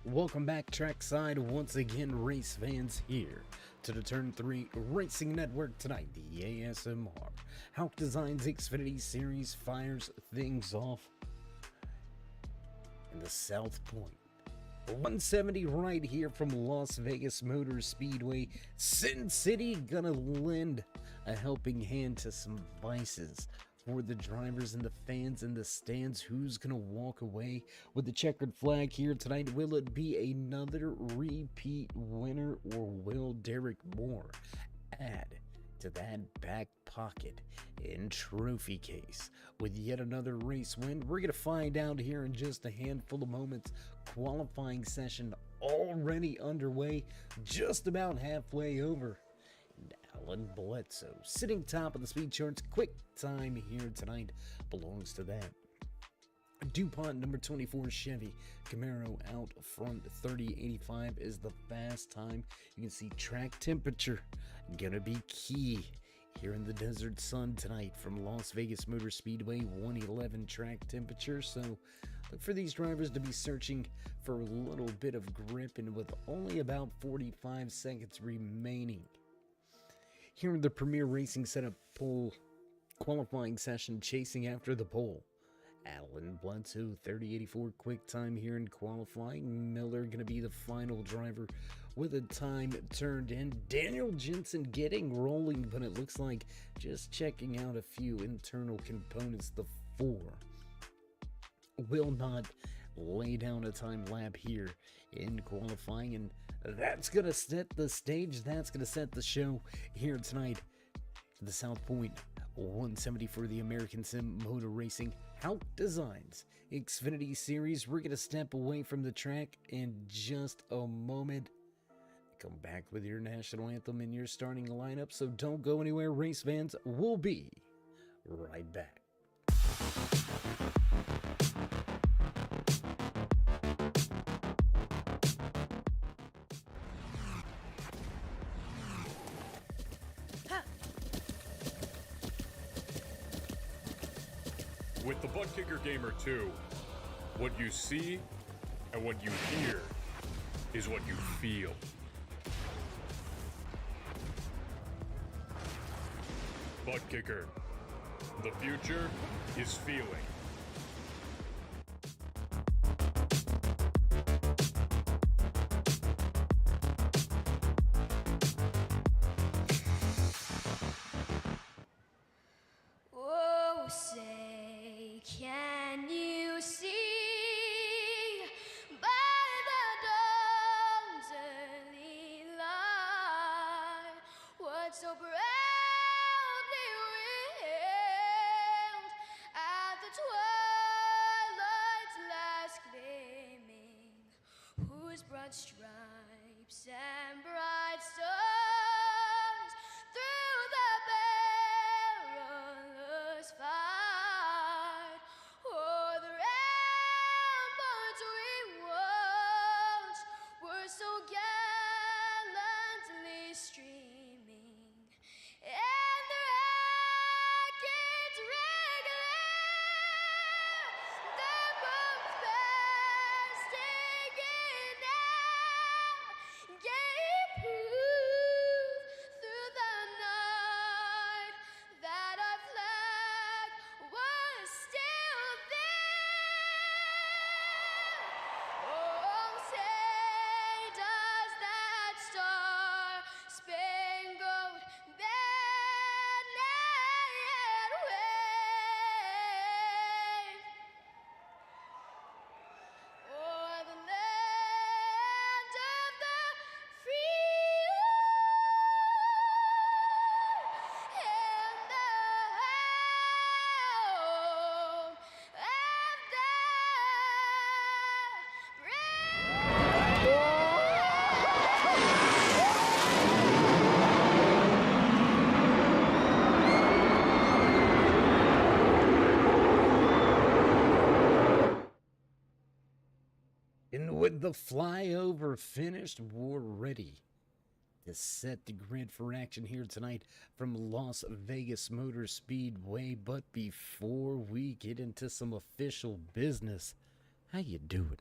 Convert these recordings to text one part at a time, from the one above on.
Welcome back trackside once again, race fans, here to the Turn 3 Racing Network tonight. The ASMR Hauck Designs Xfinity Series fires things off in the South Point. 170 right here from Las Vegas Motor Speedway. Sin City gonna lend a helping hand to some vices for the drivers and the fans in the stands. Who's gonna walk away with the checkered flag here tonight? Will it be another repeat winner, or will Derek Moore add to that back pocket and trophy case with yet another race win? We're gonna find out here in just a handful of moments. Qualifying session already underway, just about halfway over. Alan Bledsoe sitting top of the speed charts. Quick time here tonight belongs to that DuPont number 24 Chevy Camaro out front. 3085 is the fast time. You can see track temperature gonna be key here in the desert sun tonight from Las Vegas Motor Speedway. 111 track temperature, so look for these drivers to be searching for a little bit of grip, and with only about 45 seconds remaining here in the Premier Racing Setup pole qualifying session, chasing after the pole, Alan Bledsoe, 3084 quick time here in qualifying. Miller going to be the final driver with a time turned in. Daniel Jensen getting rolling, but it looks like just checking out a few internal components. The four will not lay down a time lap here in qualifying, and that's gonna set the stage, that's gonna set the show here tonight at the South Point 170 for the American Sim Motor Racing Hauck Designs Xfinity Series. We're gonna step away from the track in just a moment. Come back with your national anthem and your starting lineup, so don't go anywhere, race fans. We'll be right back. With the Butt Kicker Gamer 2, what you see and what you hear is what you feel. Butt Kicker. The future is feeling. Oh, say, can you see by the dawn's early light what so proudly we hailed at the twilight's last gleaming, whose broad stripes and bright stars through the perilous fight o'er the ramparts we watched were so gallantly streaming, and the rockets regular, the bombs bursting in air, gave proof through the night that our flag was still there. Oh, say does that star-spangled banner yet wave o'er the land of the free and the home of the And with the flyover finished, we're ready to set the grid for action here tonight from Las Vegas Motor Speedway. But before we get into some official business, how you doing?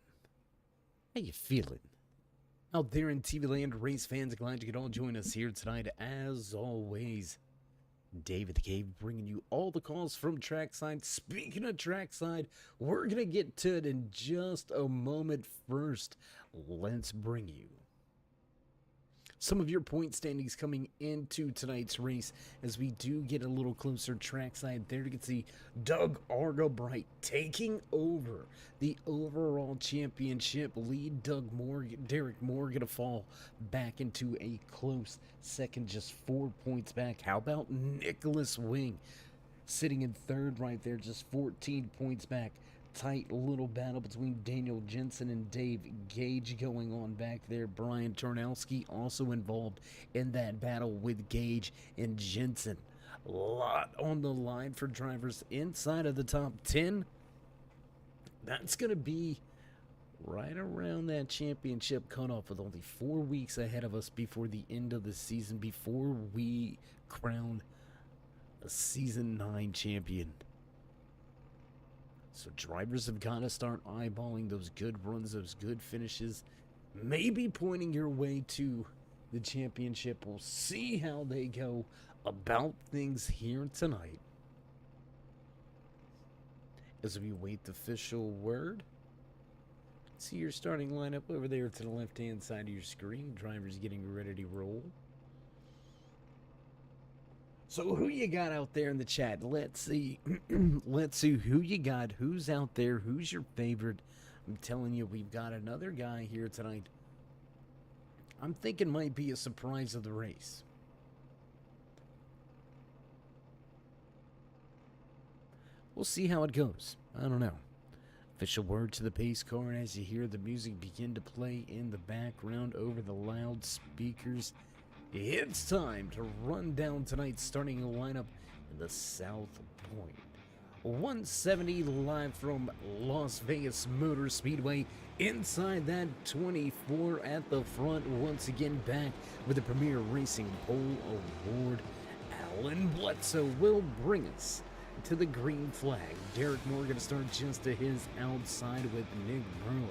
How you feeling? Out there in TV land, race fans, glad you could all join us here tonight. As always, David the Cave bringing you all the calls from trackside. Speaking of trackside, we're going to get to it in just a moment. First, let's bring you some of your point standings coming into tonight's race as we do get a little closer trackside. There you can see Doug Argabright taking over the overall championship lead. Derek Moore gonna fall back into a close second, just 4 points back. How about Nicholas Wing sitting in third right there, just 14 points back? Tight little battle between Daniel Jensen and Dave Gage going on back there. Brian Tarnowski also involved in that battle with Gage and Jensen. A lot on the line for drivers inside of the top 10. That's going to be right around that championship cutoff with only 4 weeks ahead of us before the end of the season, before we crown a Season 9 champion. So drivers have got to start eyeballing those good runs, those good finishes, maybe pointing your way to the championship. We'll see how they go about things here tonight as we wait the official word. See your starting lineup over there to the left-hand side of your screen. Drivers getting ready to roll. So who you got out there in the chat? Let's see. Let's see who you got. Who's out there? Who's your favorite? I'm telling you, we've got another guy here tonight I'm thinking might be a surprise of the race. We'll see how it goes. I don't know. Official word to the pace car, and as you hear the music begin to play in the background over the loudspeakers, it's time to run down tonight's starting lineup in the South Point 170 live from Las Vegas Motor Speedway. Inside that 24 at the front, once again back with the Premier Racing Pole Award. Alan Bledsoe will bring us to the green flag. Derek Moore going to start just to his outside with Nick Burlow.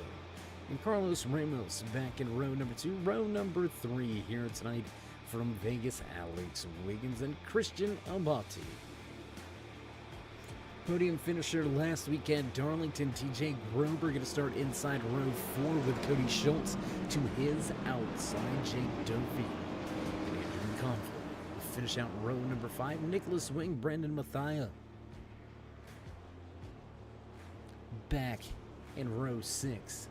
And Carlos Ramos back in row number 2. Row number 3 here tonight from Vegas, Alex Wiggins and Christian Abati. Podium finisher last weekend, Darlington, TJ Grober going to start inside row 4 with Cody Schultz to his outside, Jake Duffy. And Andrew Conklin will finish out row number 5, Nicholas Wing, Brendan Mathia. Back in row 6.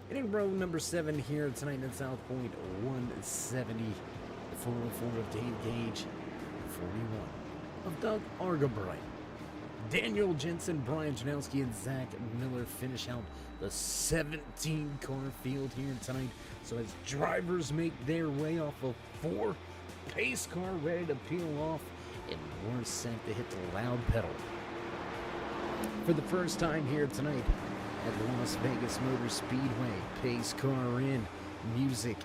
And in row number 7 here tonight in South Point 170, the 404 of Dave Gage, 41 of Doug Argabright. Daniel Jensen, Brian Janowski, and Zach Miller finish out the 17-car field here tonight. So as drivers make their way off of 4, pace car ready to peel off, and we're set to hit the loud pedal. For the first time here tonight at Las Vegas Motor Speedway, pace car in, music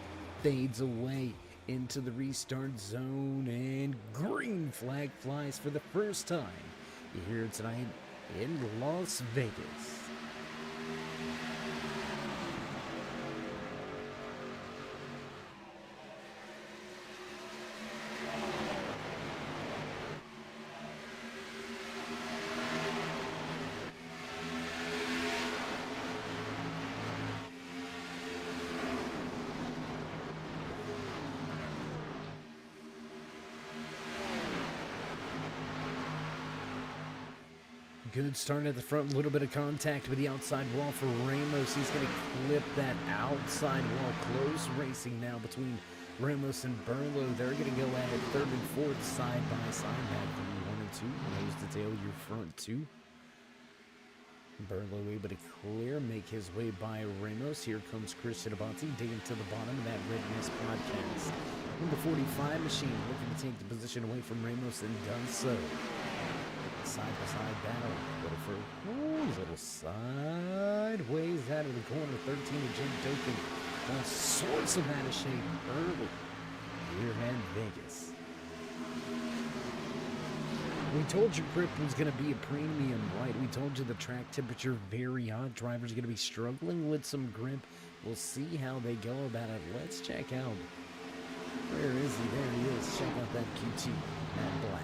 fades away into the restart zone, and green flag flies for the first time here tonight in Las Vegas. Good start at the front, a little bit of contact with the outside wall for Ramos. He's going to clip that outside wall. Close racing now between Ramos and Burlow. They're going to go at it 3rd and 4th side by side. Back from 1 and 2. Nose to tail, your front 2. Burlow able to clear, make his way by Ramos. Here comes Christian Abati digging to the bottom of that Red Mist podcast. Number 45 machine looking to take the position away from Ramos and does so. Side-by-side battle. Little sideways out of the corner. 13 of Jake Doken. All sorts of out of shape early here in Vegas. We told you grip was going to be a premium, right? We told you the track temperature very hot. Drivers are going to be struggling with some grip. We'll see how they go about it. Let's check out. Where is he? There he is. Check out that QT, Matt Black.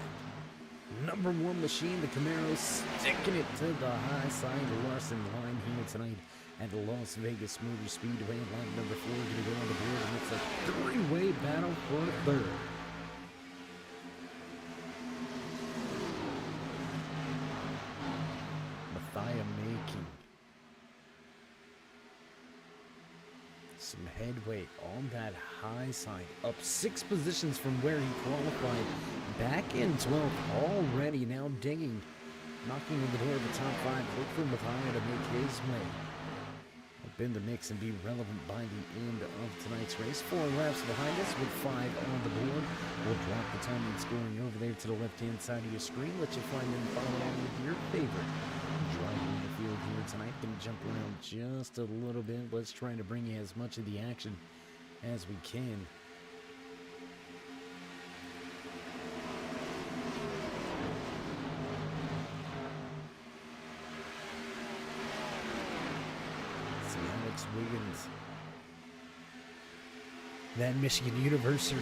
Number one machine, the Camaro, sticking it to the high side. Larson line here tonight at the Las Vegas Motor Speedway. Line number 4 going to go on the board, and it's a three-way battle for third. Matthias making some headway on that high side, up 6 positions from where he qualified back in 12th already, now digging, knocking on the door of the top 5. Look for Matthias to make his way up in the mix and be relevant by the end of tonight's race. 4 laps behind us with 5 on the board. We'll drop the time and scoring over there to the left-hand side of your screen. Let you find and follow along with your favorite driver in the field here tonight. Gonna jump around just a little bit. Let's try to bring you as much of the action as we can. See Alex Wiggins. That Michigan University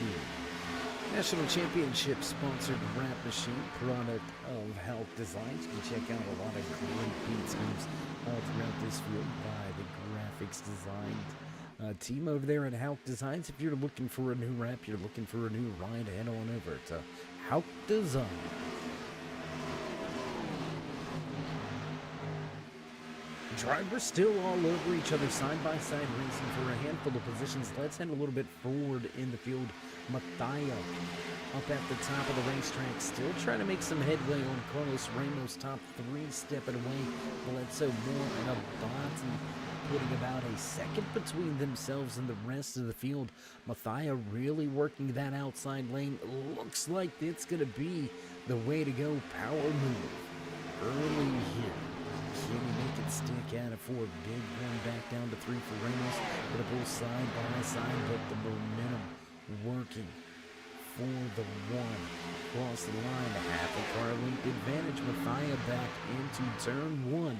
National Championship sponsored wrap machine, product of Hauck Designs. You can check out a lot of great paint schemes all throughout this field by the graphics design team over there at Hauck Designs. If you're looking for a new wrap, you're looking for a new ride, head on over to Hauck Design. Drivers still all over each other, side by side, racing for a handful of positions. Let's head a little bit forward in the field. Matthias up at the top of the racetrack, still trying to make some headway on Carlos Ramos, top 3 stepping away. Bledsoe Moore and Abati putting about a second between themselves and the rest of the field. Matthias really working that outside lane. Looks like it's going to be the way to go. Power move early here. Can he make it stick out of 4? Big run back down to 3 for Ramos. But a bull side by side, but the momentum working for the 1. Cross the line, half a car length advantage. Matthias back into turn 1.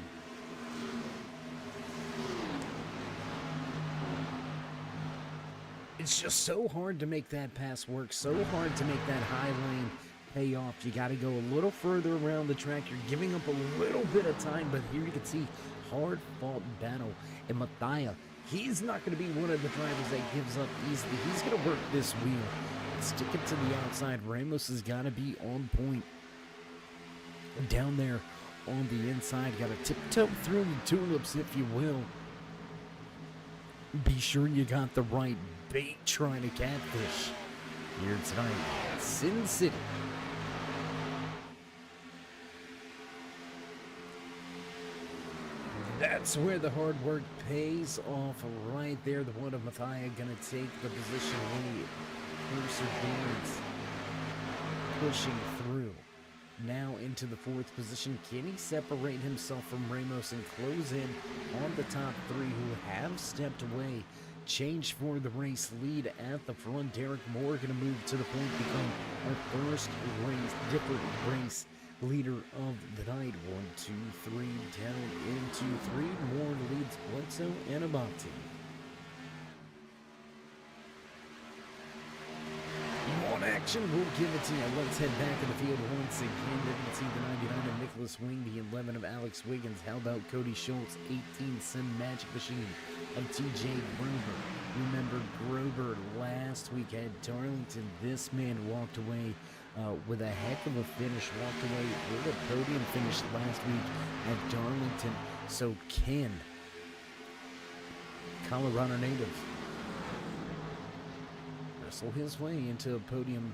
It's just so hard to make that pass work, so hard to make that high lane pay off. You got to go a little further around the track. You're giving up a little bit of time, but here you can see hard fought battle. And Matthias, he's not going to be one of the drivers that gives up easily. He's going to work this wheel. Stick it to the outside. Ramos has got to be on point. Down there on the inside, got to tiptoe through the tulips, if you will. Be sure you got the right bait trying to catfish here tonight at Sin City. That's where the hard work pays off right there. The one of Matthias going to take the position lead. Perseverance pushing through. Now into the 4th position. Can he separate himself from Ramos and close in on the top 3 who have stepped away? Change for the race lead at the front. Derek Moore going to move to the point, become our first different race leader of the night. 1, 2, 3, down into 3 more leads Bledsoe and Abati. You want action? We'll give it to you. Let's head back in the field once again. Didn't see the 99 of Nicholas Wing, the 11 of Alex Wiggins. How about Cody Schultz, 18 Sim Magic Machine of TJ Grover. Remember Grover last week at Darlington. This man walked away with a heck of a finish, walked away with a podium finish last week at Darlington. So can Colorado native wrestle his way into a podium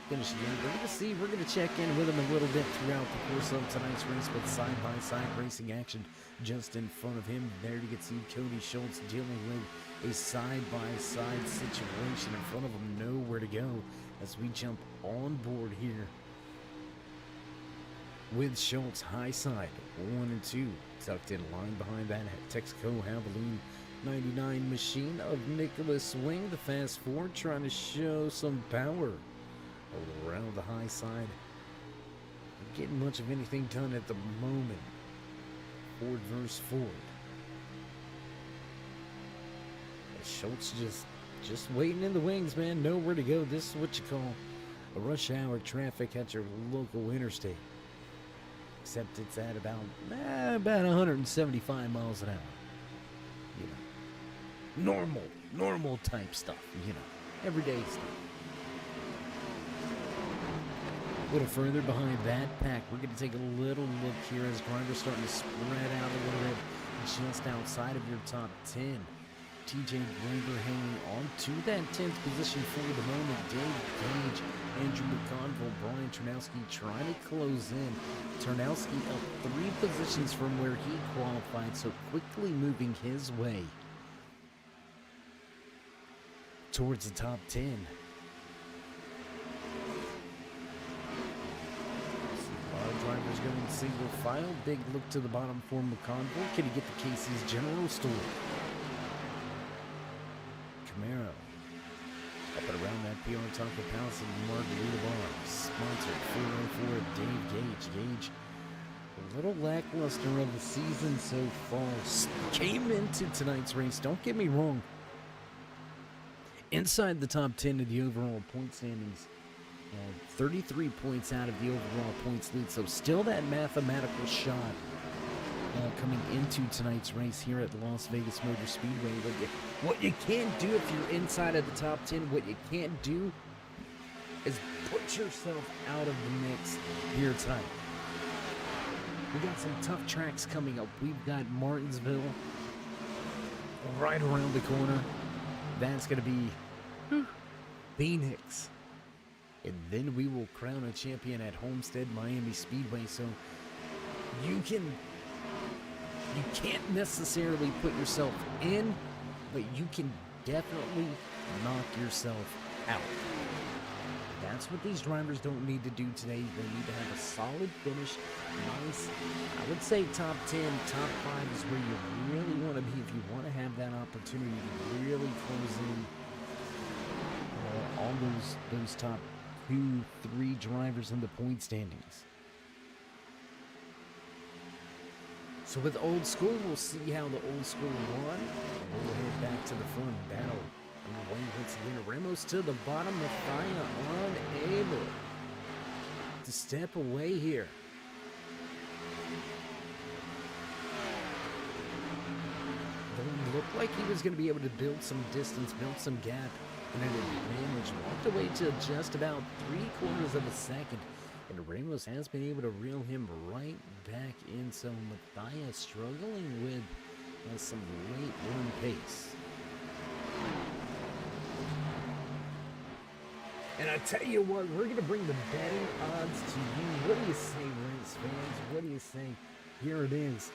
finish again? We're going to check in with him a little bit throughout the course of tonight's race, but side-by-side racing action just in front of him. There you can see Cody Schultz dealing with a side-by-side situation in front of him. Nowhere to go as we jump on board here with Schultz high side 1 and 2 tucked in line behind that Texaco Havoline 99 machine of Nicholas Swing. The fast 4 trying to show some power around the high side. getting much of anything done at the moment. Ford versus Ford. Schultz just waiting in the wings, man. Nowhere to go. This is what you call a rush hour traffic at your local interstate. Except it's at about 175 miles an hour. You know, normal type stuff. You know, everyday stuff. A little further behind that pack, we're going to take a little look here as drivers starting to spread out a little bit just outside of your top 10. TJ Graber hanging on to that 10th position for the moment. Dave Gage, Andrew McConville, Brian Turnowski trying to close in. Turnowski up 3 positions from where he qualified, so quickly moving his way towards the top 10. A lot of drivers going single file. Big look to the bottom for McConville. Can he get to Casey's General Store? Camaro up and around that PR Taco Palace and Margarita Bar. Sponsored 404 Dave Gage. Gage, a little lackluster of the season so far. Came into tonight's race, don't get me wrong, inside the top 10 of the overall point standings. 33 points out of the overall points lead, so still that mathematical shot coming into tonight's race here at Las Vegas Motor Speedway. What you can't do if you're inside of the top 10, what you can't do is put yourself out of the mix here tonight. We got some tough tracks coming up. We've got Martinsville right around the corner. That's going to be Phoenix. And then we will crown a champion at Homestead Miami Speedway. So you can't necessarily put yourself in, but you can definitely knock yourself out. That's what these drivers don't need to do today. They need to have a solid finish. Nice, I would say top 10, top 5 is where you really want to be if you want to have that opportunity to really close in all those top 2, 3 drivers in the point standings. So with Old School, we'll see how the Old School won. We'll head back to the front battle. Away once again, Ramos to the bottom, Mathia unable to step away here. It looked like he was going to be able to build some distance, build some gap, and an advantage. Walked away to just about 3/4 of a second. And Ramos has been able to reel him right back in. So Matthias struggling with some late run pace. And I tell you what, we're going to bring the betting odds to you. What do you say, race fans? What do you say? Here it is.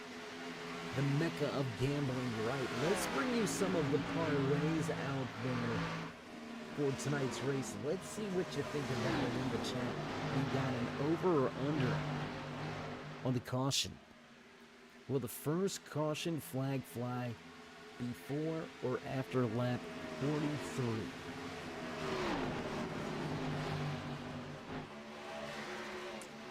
The mecca of gambling, right? Let's bring you some of the parlays out there for tonight's race. Let's see what you think about it in the chat. We got an over or under on the caution. Will the first caution flag fly before or after lap 43?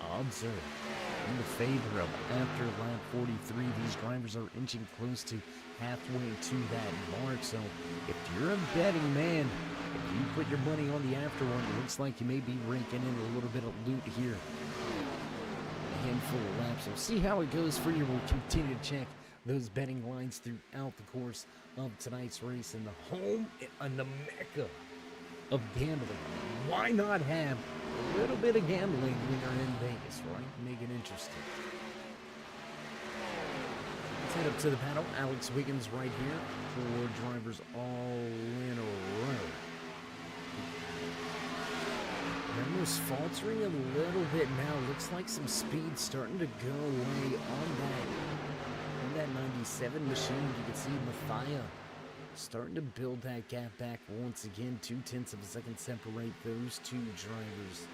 Odds are in the favor of after lap 43. These drivers are inching close to halfway to that mark. So if you're a betting man, if you put your money on the after one, it looks like you may be raking in a little bit of loot here. A handful of laps. We'll see how it goes for you. We'll continue to check those betting lines throughout the course of tonight's race in the home and the mecca of gambling. Why not have a little bit of gambling when you're in Vegas, right? Make it interesting. Let's head up to the panel. Alex Wiggins right here for drivers all in a row. Ramos faltering a little bit now. Looks like some speed starting to go away on that 97 machine. You can see Mathia starting to build that gap back once again. 0.2 of a second separate those two drivers.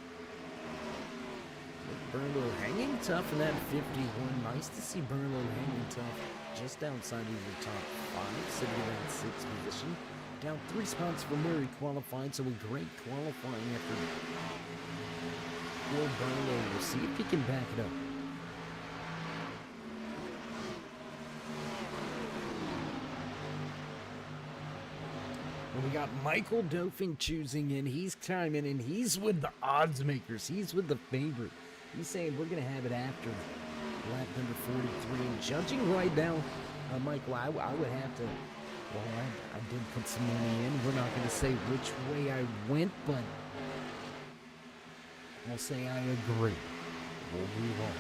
Burnlow hanging tough in that 51. Nice to see Burnlow hanging tough just outside of your top 5, sitting in that 6th position. Down 3 spots from where he qualified, so a great qualifying effort for Burlow. We'll see if he can back it up. And we got Michael Dofing choosing in. He's chiming in. He's with the odds makers. He's with the favorite. He's saying we're going to have it after lap number 43. And judging right now, Michael, I would have to, well, I did put some money in. We're not going to say which way I went, but I'll say I agree. We'll move on.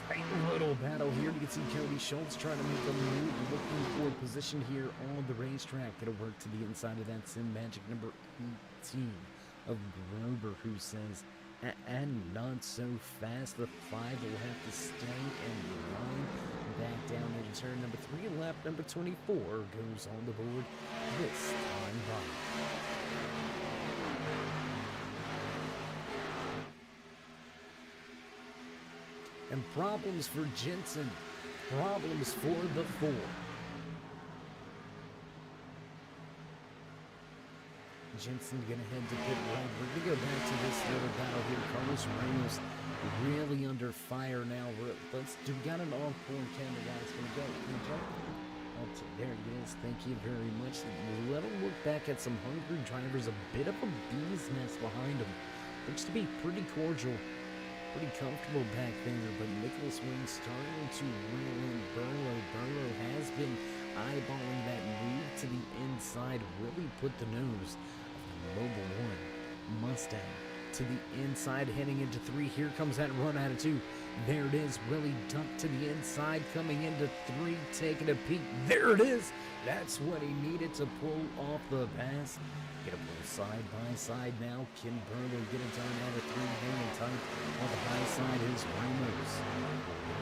Tight little battle here. You can see Cody Schultz trying to make a move, looking for position here on the racetrack. Gonna work to the inside of that Sim Magic number 18 of Grover, who says, and not so fast. The 5 will have to stay and line back down into turn number 3. Lap number 24 goes on the board this time by. And problems for Jensen. Problems for the 4. Jensen gonna head to pit road. We're gonna go back to this little battle here. Carlos Ramos really under fire now. We got an all-4 camera guy. It's gonna go. Can you jump? There it is. Thank you very much. Let him look back at some hungry drivers. A bit of a bee's nest behind him. Looks to be pretty cordial. Pretty comfortable back there, but Nicholas Wing starting to reel in Burlow. Burlow has been eyeballing that move to the inside. Really put the nose of the Mobil 1 Mustang to the inside, heading into 3. Here comes that run out of 2. There it is. Really dumped to the inside, coming into 3, taking a peek. There it is. That's what he needed to pull off the pass. Get a pull side by side now. Can Burlow get it done out of 3, hanging tight on the high side is Ramos.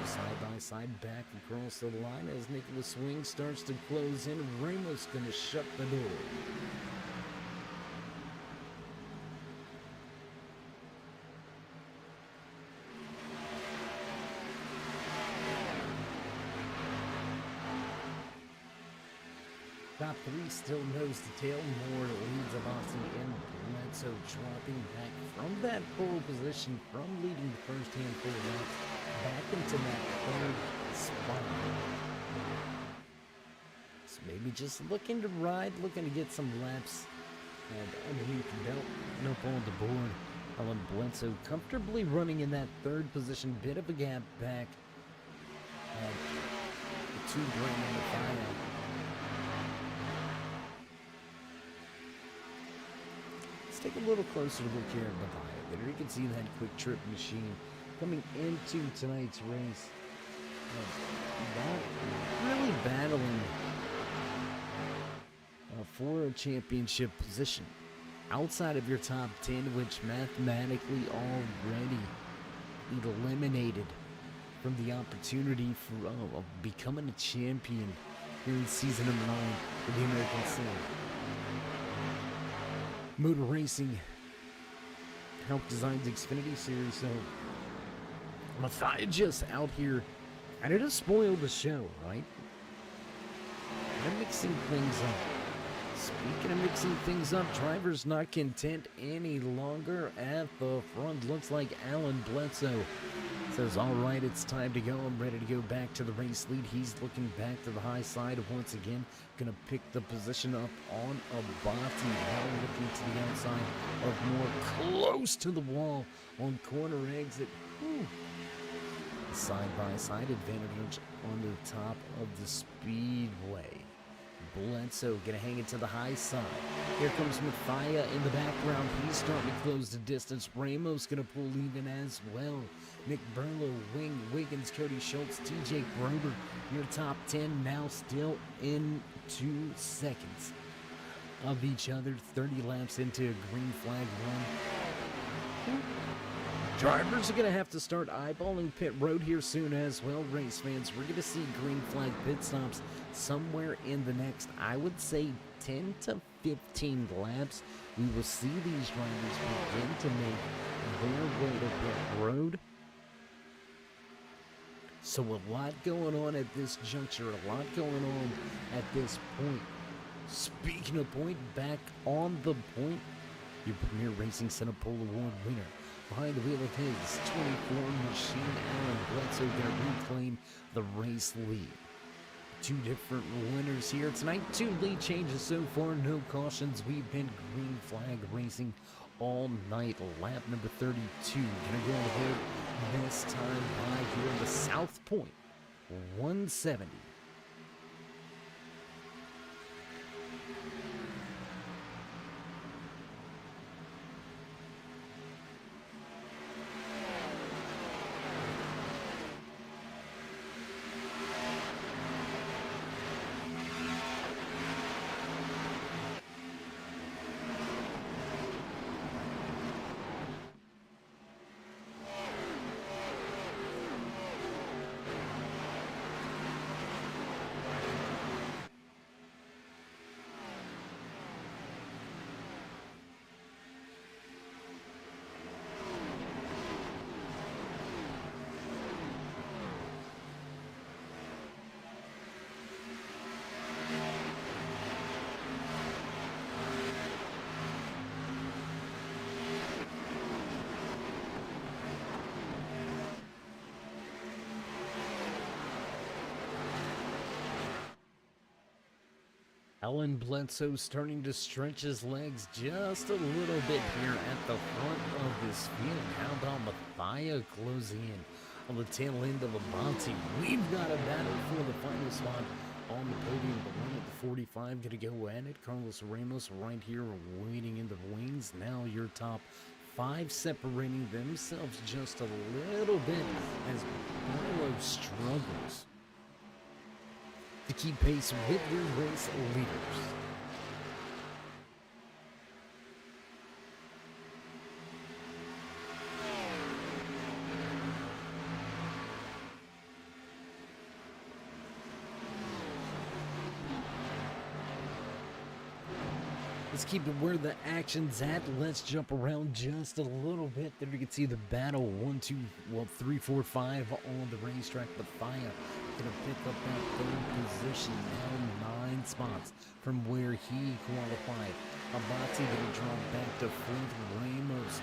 Side by side back across the line as Nicholas Swing starts to close in. Ramos gonna shut the door. Top 3 still nose to tail. More leads Avasi and Bledsoe dropping back from that pole position, from leading the first handful of laps back into that 3rd spot. So maybe just looking to ride, looking to get some laps and underneath the belt and up on the board. Alan Bledsoe comfortably running in that 3rd position, bit of a gap back. And the 2 bring in the final. Let's take a little closer look here at the bio. There you can see that quick trip machine coming into tonight's race. Really battling for a championship position. Outside of your top 10, which mathematically already eliminated from the opportunity for becoming a champion here in season number 9 of the American Sim. Motor Racing, Hauck Designs Xfinity Series. So, Matthias out here, and it has spoiled the show, right? They're mixing things up. Speaking of mixing things up, drivers not content any longer at the front. Looks like Alan Bledsoe says, all right, it's time to go. I'm ready to go back to the race lead. He's looking back to the high side once again. Going to pick the position up on Abati. Now looking to the outside of more, close to the wall on corner exit. Side-by-side advantage on the top of the speedway. Bledsoe gonna hang it to the high side. Here comes Mathia in the background. He's starting to close the distance. Ramos gonna pull even as well. Nick Burlow, Wing, Wiggins, Cody Schultz, TJ Grover. Your top 10 now still in 2 seconds of each other. 30 laps into a green flag run. Drivers are going to have to start eyeballing pit road here soon as well, race fans. We're going to see green flag pit stops somewhere in the next, I would say, 10 to 15 laps. We will see these drivers begin to make their way to pit road. So a lot going on at this juncture, a lot going on at this point. Speaking of point, back on the point, your premier racing setup pole award winner. Behind the wheel of his 24 machine, Alan Bledsoe going to reclaim the race lead. Two different winners here tonight, two lead changes so far, no cautions. We've been green flag racing all night. Lap number 32 gonna go ahead this time by here in the South Point 170. Alan Bledsoe starting to stretch his legs just a little bit here at the front of this field. How about Mathia closing in on the tail end of Amonte? We've got a battle for the final spot on the podium. The one at the 45 going to go at it. Carlos Ramos right here waiting in the wings. Now your top five separating themselves just a little bit as Barlow struggles to keep pace with your race leaders. Let's keep it where the action's at. Let's jump around just a little bit. There you can see the battle 3, 4, 5 on the racetrack. Mathia gonna pick up that third position, now 9 spots from where he qualified. Abati gonna drop back to 4th. Ramos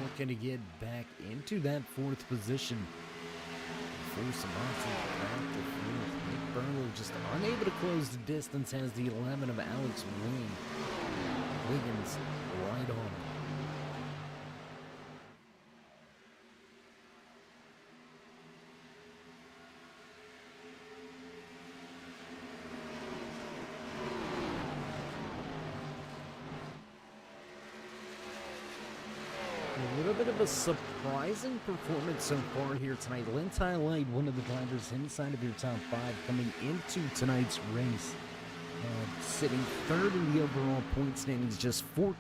looking to get back into that 4th position. Force Abati back to 4th. Nick Burlow just unable to close the distance, has the 11 of Alex Wiggins right on. A little bit of a surprising performance so far here tonight. Let's highlight one of the drivers inside of your top 5 coming into tonight's race. Sitting 3rd in the overall point standings, just 14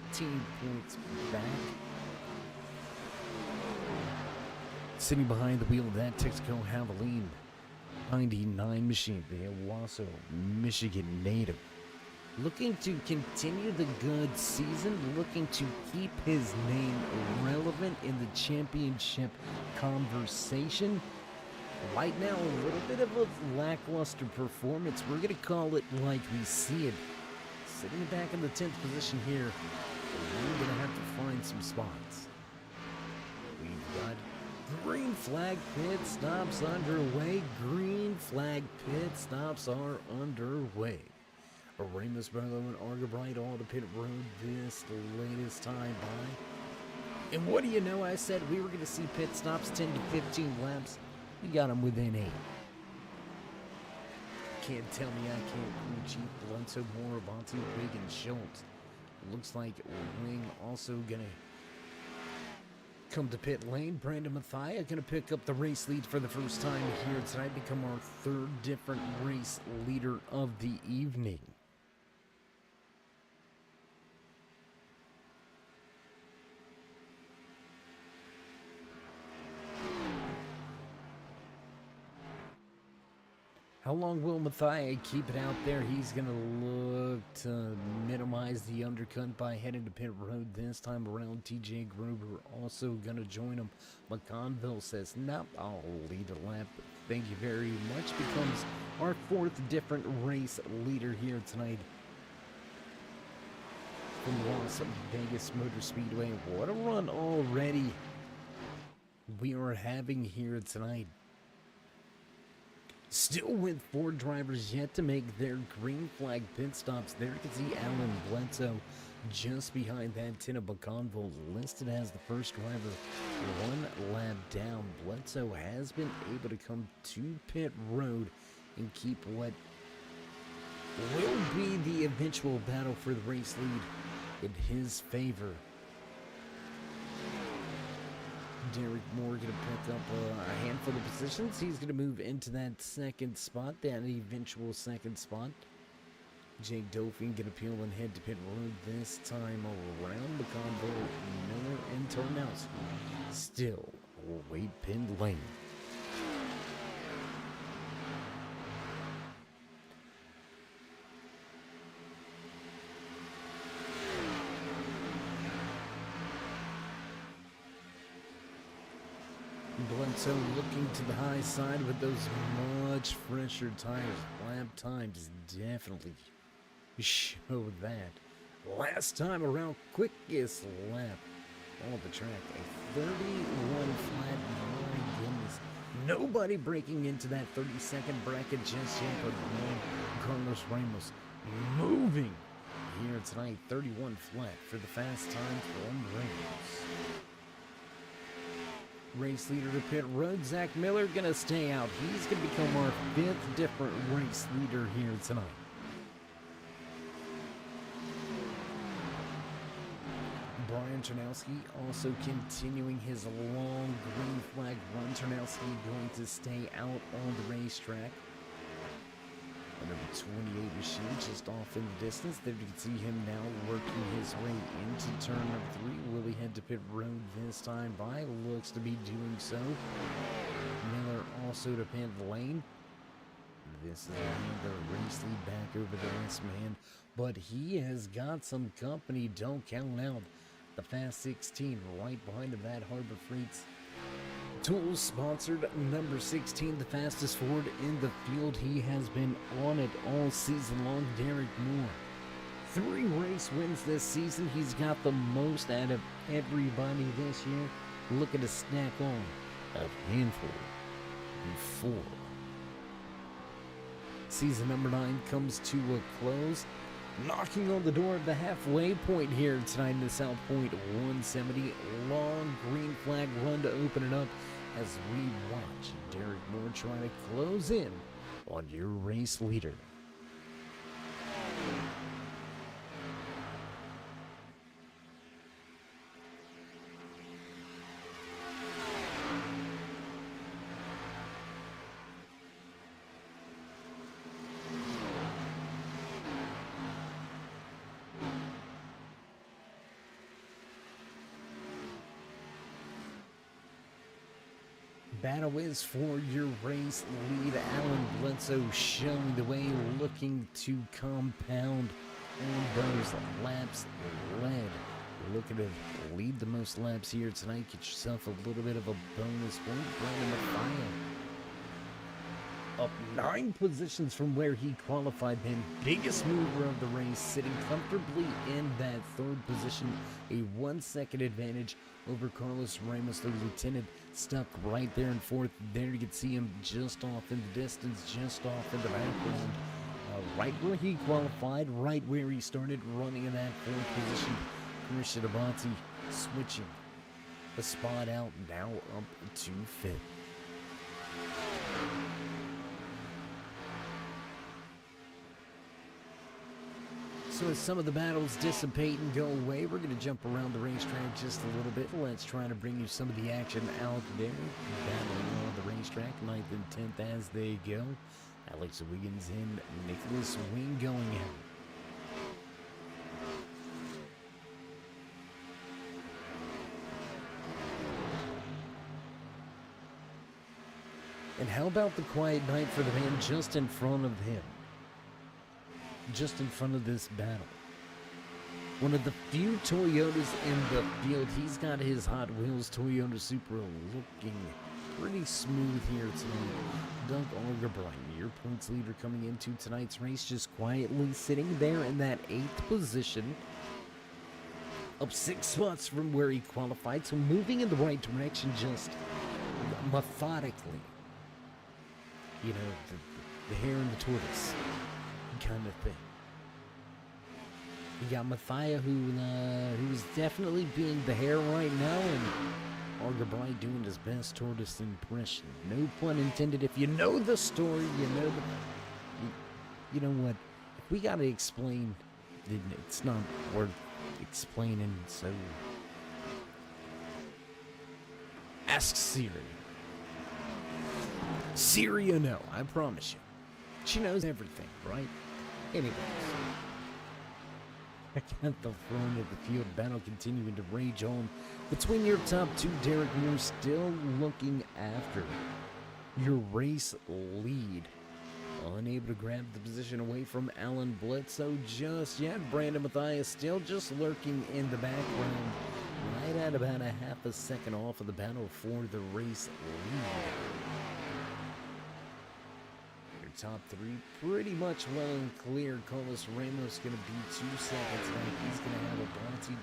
points back. Sitting behind the wheel of that Texaco Javelin 99 machine, the Owasso, Michigan native. Looking to continue the good season, looking to keep his name relevant in the championship conversation. Right now, a little bit of a lackluster performance. We're going to call it like we see it. Sitting back in the 10th position here, we're going to have to find some spots. We've got green flag pit stops underway. Green flag pit stops are underway. Ramos, Barlow, and Argabright all to pit road this latest time by. And what do you know? I said we were going to see pit stops 10 to 15 laps. We got them within 8. Can't tell me I can't crew chief. Bledsoe, Moore, Abonte, Wig, and Schultz. Looks like Wing also gonna come to pit lane. Brandon Mathia gonna pick up the race lead for the first time here tonight. Become our 3rd different race leader of the evening. How long will Mathia keep it out there? He's going to look to minimize the undercut by heading to pit road this time around. TJ Gruber also going to join him. McConville says, nope, I'll lead a lap. Thank you very much. Becomes our 4th different race leader here tonight. from Las Vegas Motor Speedway. What a run already we are having here tonight. Still with 4 drivers yet to make their green flag pit stops. There you can see Alan Bledsoe just behind that Tina Baconville, listed as the first driver. 1 lap down. Bledsoe has been able to come to pit road and keep what will be the eventual battle for the race lead in his favor. Derek Moore going to pick up a handful of positions. He's going to move into that second spot, that eventual second spot. Jake Dolphin going to peel and head to pit road this time around McConville, Miller, and Tornowski. Still wait pin lane. Bledsoe looking to the high side with those much fresher tires. Lap times definitely show that. Last time around, quickest lap on the track. A 31 flat, my goodness. Nobody breaking into that 32nd bracket just yet, but man, Carlos Ramos moving here tonight. 31 flat for the fast time from Ramos. Race leader to pit road, Zach Miller gonna stay out. He's gonna become our 5th different race leader here tonight. Brian Turnowski also continuing his long green flag run. Turnowski going to stay out on the racetrack. Number 28 machine just off in the distance. There you can see him now working his way into turn number 3. Will he head to pit road this time by? Looks to be doing so. Miller also to pit lane. This is the race lead back over the last man, but he has got some company. Don't count out the Fast 16 right behind him. That Harbor Freight's Tools sponsored number 16, the fastest Ford in the field. He has been on it all season long. Derek Moore, 3 race wins this season. He's got the most out of everybody this year. Look at a stack on a handful before. Season number 9 comes to a close. Knocking on the door of the halfway point here tonight in the South Point 170. Long green flag run to open it up as we watch Derek Moore trying to close in on your race leader. Battle is for your race lead. Alan Bledsoe showing the way, looking to compound on those laps led. Looking to lead the most laps here tonight. Get yourself a little bit of a bonus point. Brandon Mafia up 9 positions from where he qualified then. Biggest mover of the race, sitting comfortably in that 3rd position. A 1-second advantage over Carlos Ramos, the lieutenant, stuck right there in 4th. There you can see him just off in the distance, just off in the background. Right where he qualified, right where he started running in that 4th position. Christian Abati switching the spot out, now up to 5th. So as some of the battles dissipate and go away, we're going to jump around the racetrack just a little bit. Let's try to bring you some of the action out there. Battling on the racetrack, 9th and 10th as they go. Alex Wiggins and Nicholas Wing going out. And how about the quiet night for the man just in front of him? Just in front of this battle. One of the few Toyotas in the field. He's got his Hot Wheels Toyota Supra looking pretty smooth here tonight. Doug Augerbright, your points leader coming into tonight's race, just quietly sitting there in that 8th position. up 6 spots from where he qualified, so moving in the right direction, just methodically. You know, the hare and the tortoise kind of thing. You got Mathia, who's definitely being the hare right now, and Auger Bright doing his best tortoise impression. No pun intended. If you know the story, you know the... You know what? If we gotta explain, it's not worth explaining, so... Ask Siri. Siri or no, I promise you. She knows everything, right? Anyways. At the front of the field, battle continuing to rage on between your top two. Derek Moore still looking after your race lead. Unable to grab the position away from Alan Bledsoe just yet. Brandon Mathias still just lurking in the background, right at about a half a second off of the battle for the race lead. Top three pretty much well and clear. Carlos Ramos going to be 2 seconds back. He's going to have a bounty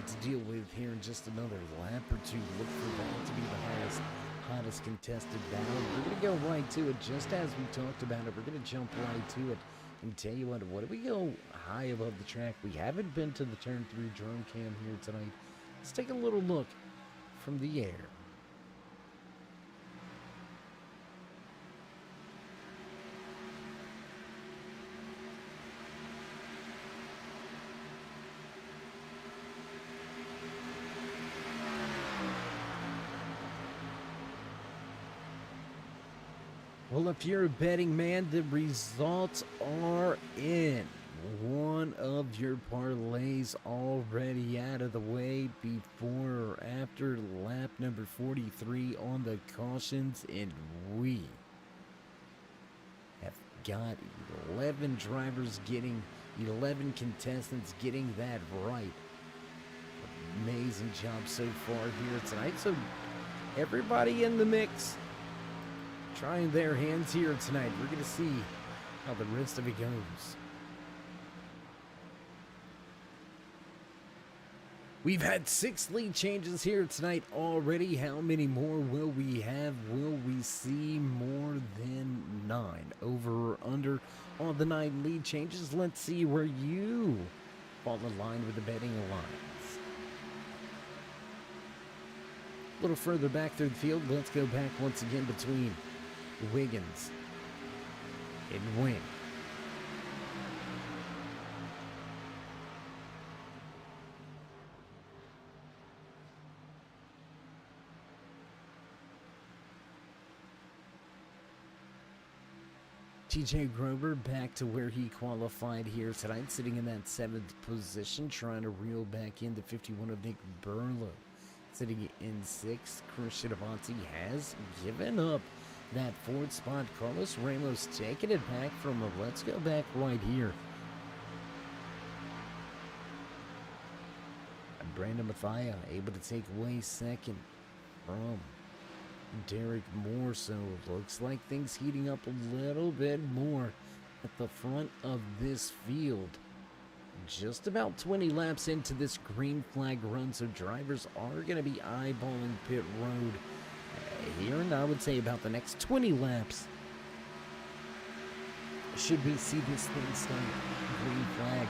to deal with here in just another lap or two. Look for that to be the hottest contested battle. We're going to go right to it just as we talked about it. We're going to jump right to it and tell you what do we go high above the track? We haven't been to the turn 3 drone cam here tonight. Let's take a little look from the air. Well, if you're a betting man, the results are in. One of your parlays already out of the way before or after lap number 43 on the cautions, and we have got 11 drivers getting, 11 contestants getting that right. Amazing job so far here tonight. So everybody in the mix, trying their hands here tonight. We're going to see how the rest of it goes. We've had 6 lead changes here tonight already. How many more will we have? Will we see more than 9? Over or under on the 9 lead changes? Let's see where you fall in line with the betting alliance. A little further back through the field, let's go back once again between Wiggins and Wing. TJ Grover back to where he qualified here tonight, sitting in that 7th position, trying to reel back into 51 of Nick Burlow. Sitting in 6th, Christian Avanti has given up that 4th spot. Carlos Ramos taking it back from him. Let's go back right here. And Brandon Mathia able to take away 2nd from Derek Moore. So looks like things heating up a little bit more at the front of this field. Just about 20 laps into this green flag run, so drivers are going to be eyeballing pit road here, and I would say about the next 20 laps should we see this thing start. Green flag.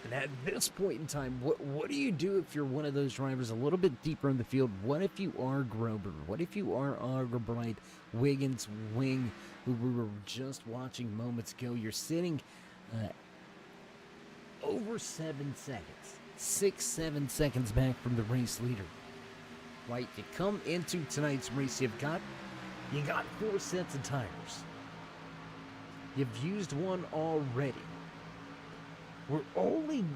And at this point in time, what do you do if you're one of those drivers a little bit deeper in the field? What if you are Grover? What if you are Auger Bright, Wiggins, Wing, who we were just watching moments ago? You're sitting over 7 seconds, 6-7 seconds back from the race leader. Right, you come into tonight's race, you got 4 sets of tires. You've used one already.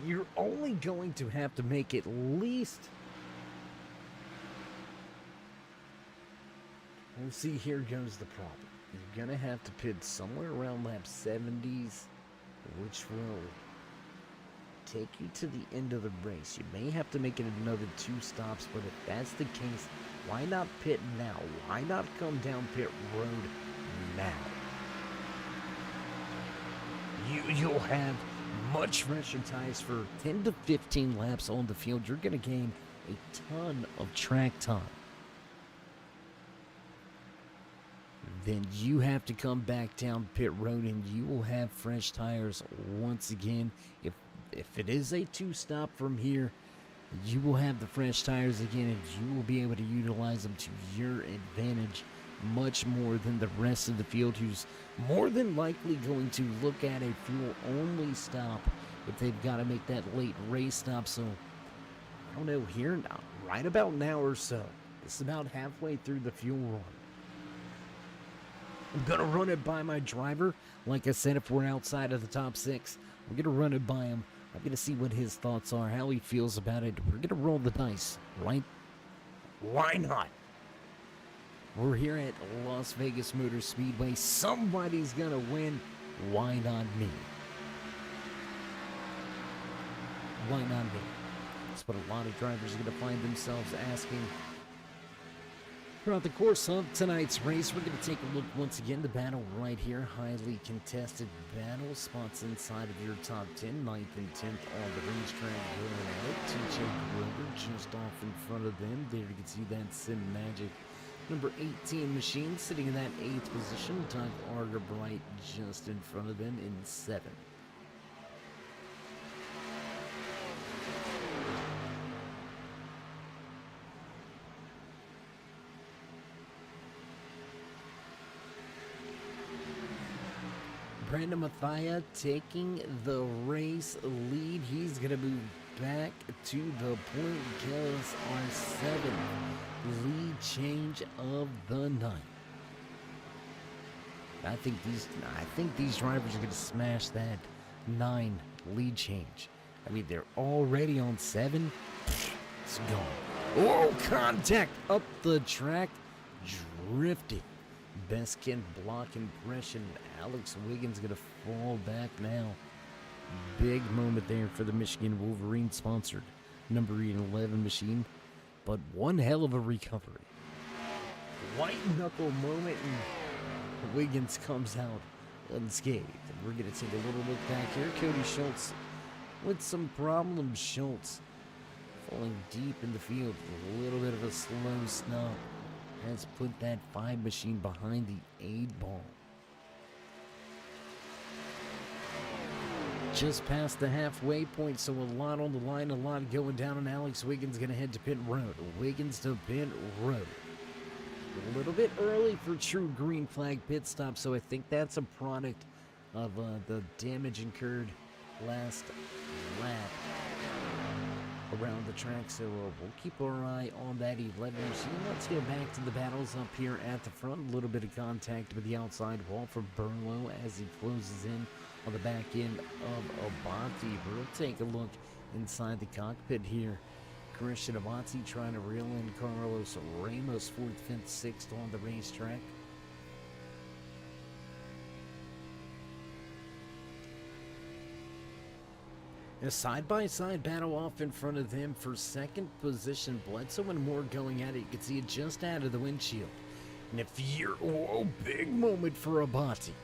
You're only going to have to make at least, we'll see, here goes the problem. You're going to have to pit somewhere around lap 70s, which will take you to the end of the race. You may have to make it another 2 stops, but if that's the case, why not pit now? Why not come down pit road now. You'll have much fresher tires for 10 to 15 laps on the field. You're going to gain a ton of track time. Then you have to come back down pit road and you will have fresh tires once again. If it is a two-stop from here, you will have the fresh tires again and you will be able to utilize them to your advantage much more than the rest of the field, who's more than likely going to look at a fuel-only stop if they've got to make that late race stop. So, I don't know, here now, right about now or so, this is about halfway through the fuel run. I'm going to run it by my driver. Like I said, if we're outside of the top 6, we're going to run it by him. I'm going to see what his thoughts are, how he feels about it. We're going to roll the dice, right? Why not? We're here at Las Vegas Motor Speedway. Somebody's going to win. Why not me? Why not me? That's what a lot of drivers are going to find themselves asking. Throughout the course of tonight's race, we're going to take a look once again. The battle right here, highly contested battle. Spots inside of your top 10, 9th and 10th on the racetrack going out. TJ Grover just off in front of them. There you can see that Sim Magic. Number 18 machine sitting in that 8th position. Doug Argerbright just in front of them in 7th. Brandon Mathia taking the race lead. He's going to move back to the point because our 7th lead change of the night. I think these drivers are going to smash that 9 lead change. I mean, they're already on 7. It's gone. Oh, contact up the track. Drifting. Best can block impression. Alex Wiggins going to fall back now. Big moment there for the Michigan Wolverine sponsored number 11 machine. But one hell of a recovery. White knuckle moment and Wiggins comes out unscathed. And we're going to take a little look back here. Cody Schultz with some problems. Schultz falling deep in the field. A little bit of a slow snub has put that 5 machine behind the 8 ball. Just past the halfway point, so a lot on the line, a lot going down, and Alex Wiggins going to head to pit road. Wiggins to pit road. A little bit early for true green flag pit stop, so I think that's a product of the damage incurred last lap around the track, so we'll keep our eye on that 11 machine. Let's get back to the battles up here at the front. A little bit of contact with the outside wall for Burlow as he closes in on the back end of Abati. We'll take a look inside the cockpit here. Christian Abati trying to reel in Carlos Ramos, 4th, 5th, 6th on the racetrack. A side-by-side battle off in front of them for 2nd position. Bledsoe and Moore going at it. You can see it just out of the windshield. And if you're... Oh, big moment for Abati.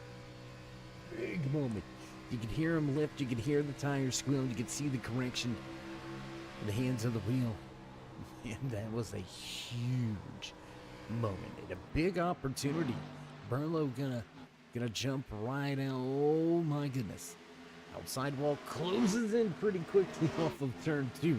Big moment. You could hear him lift. You could hear the tires squeal. You could see the correction in the hands of the wheel. And that was a huge moment. And a big opportunity. Burlow gonna jump right out. Oh, my goodness. Outside wall closes in pretty quickly off of turn 2.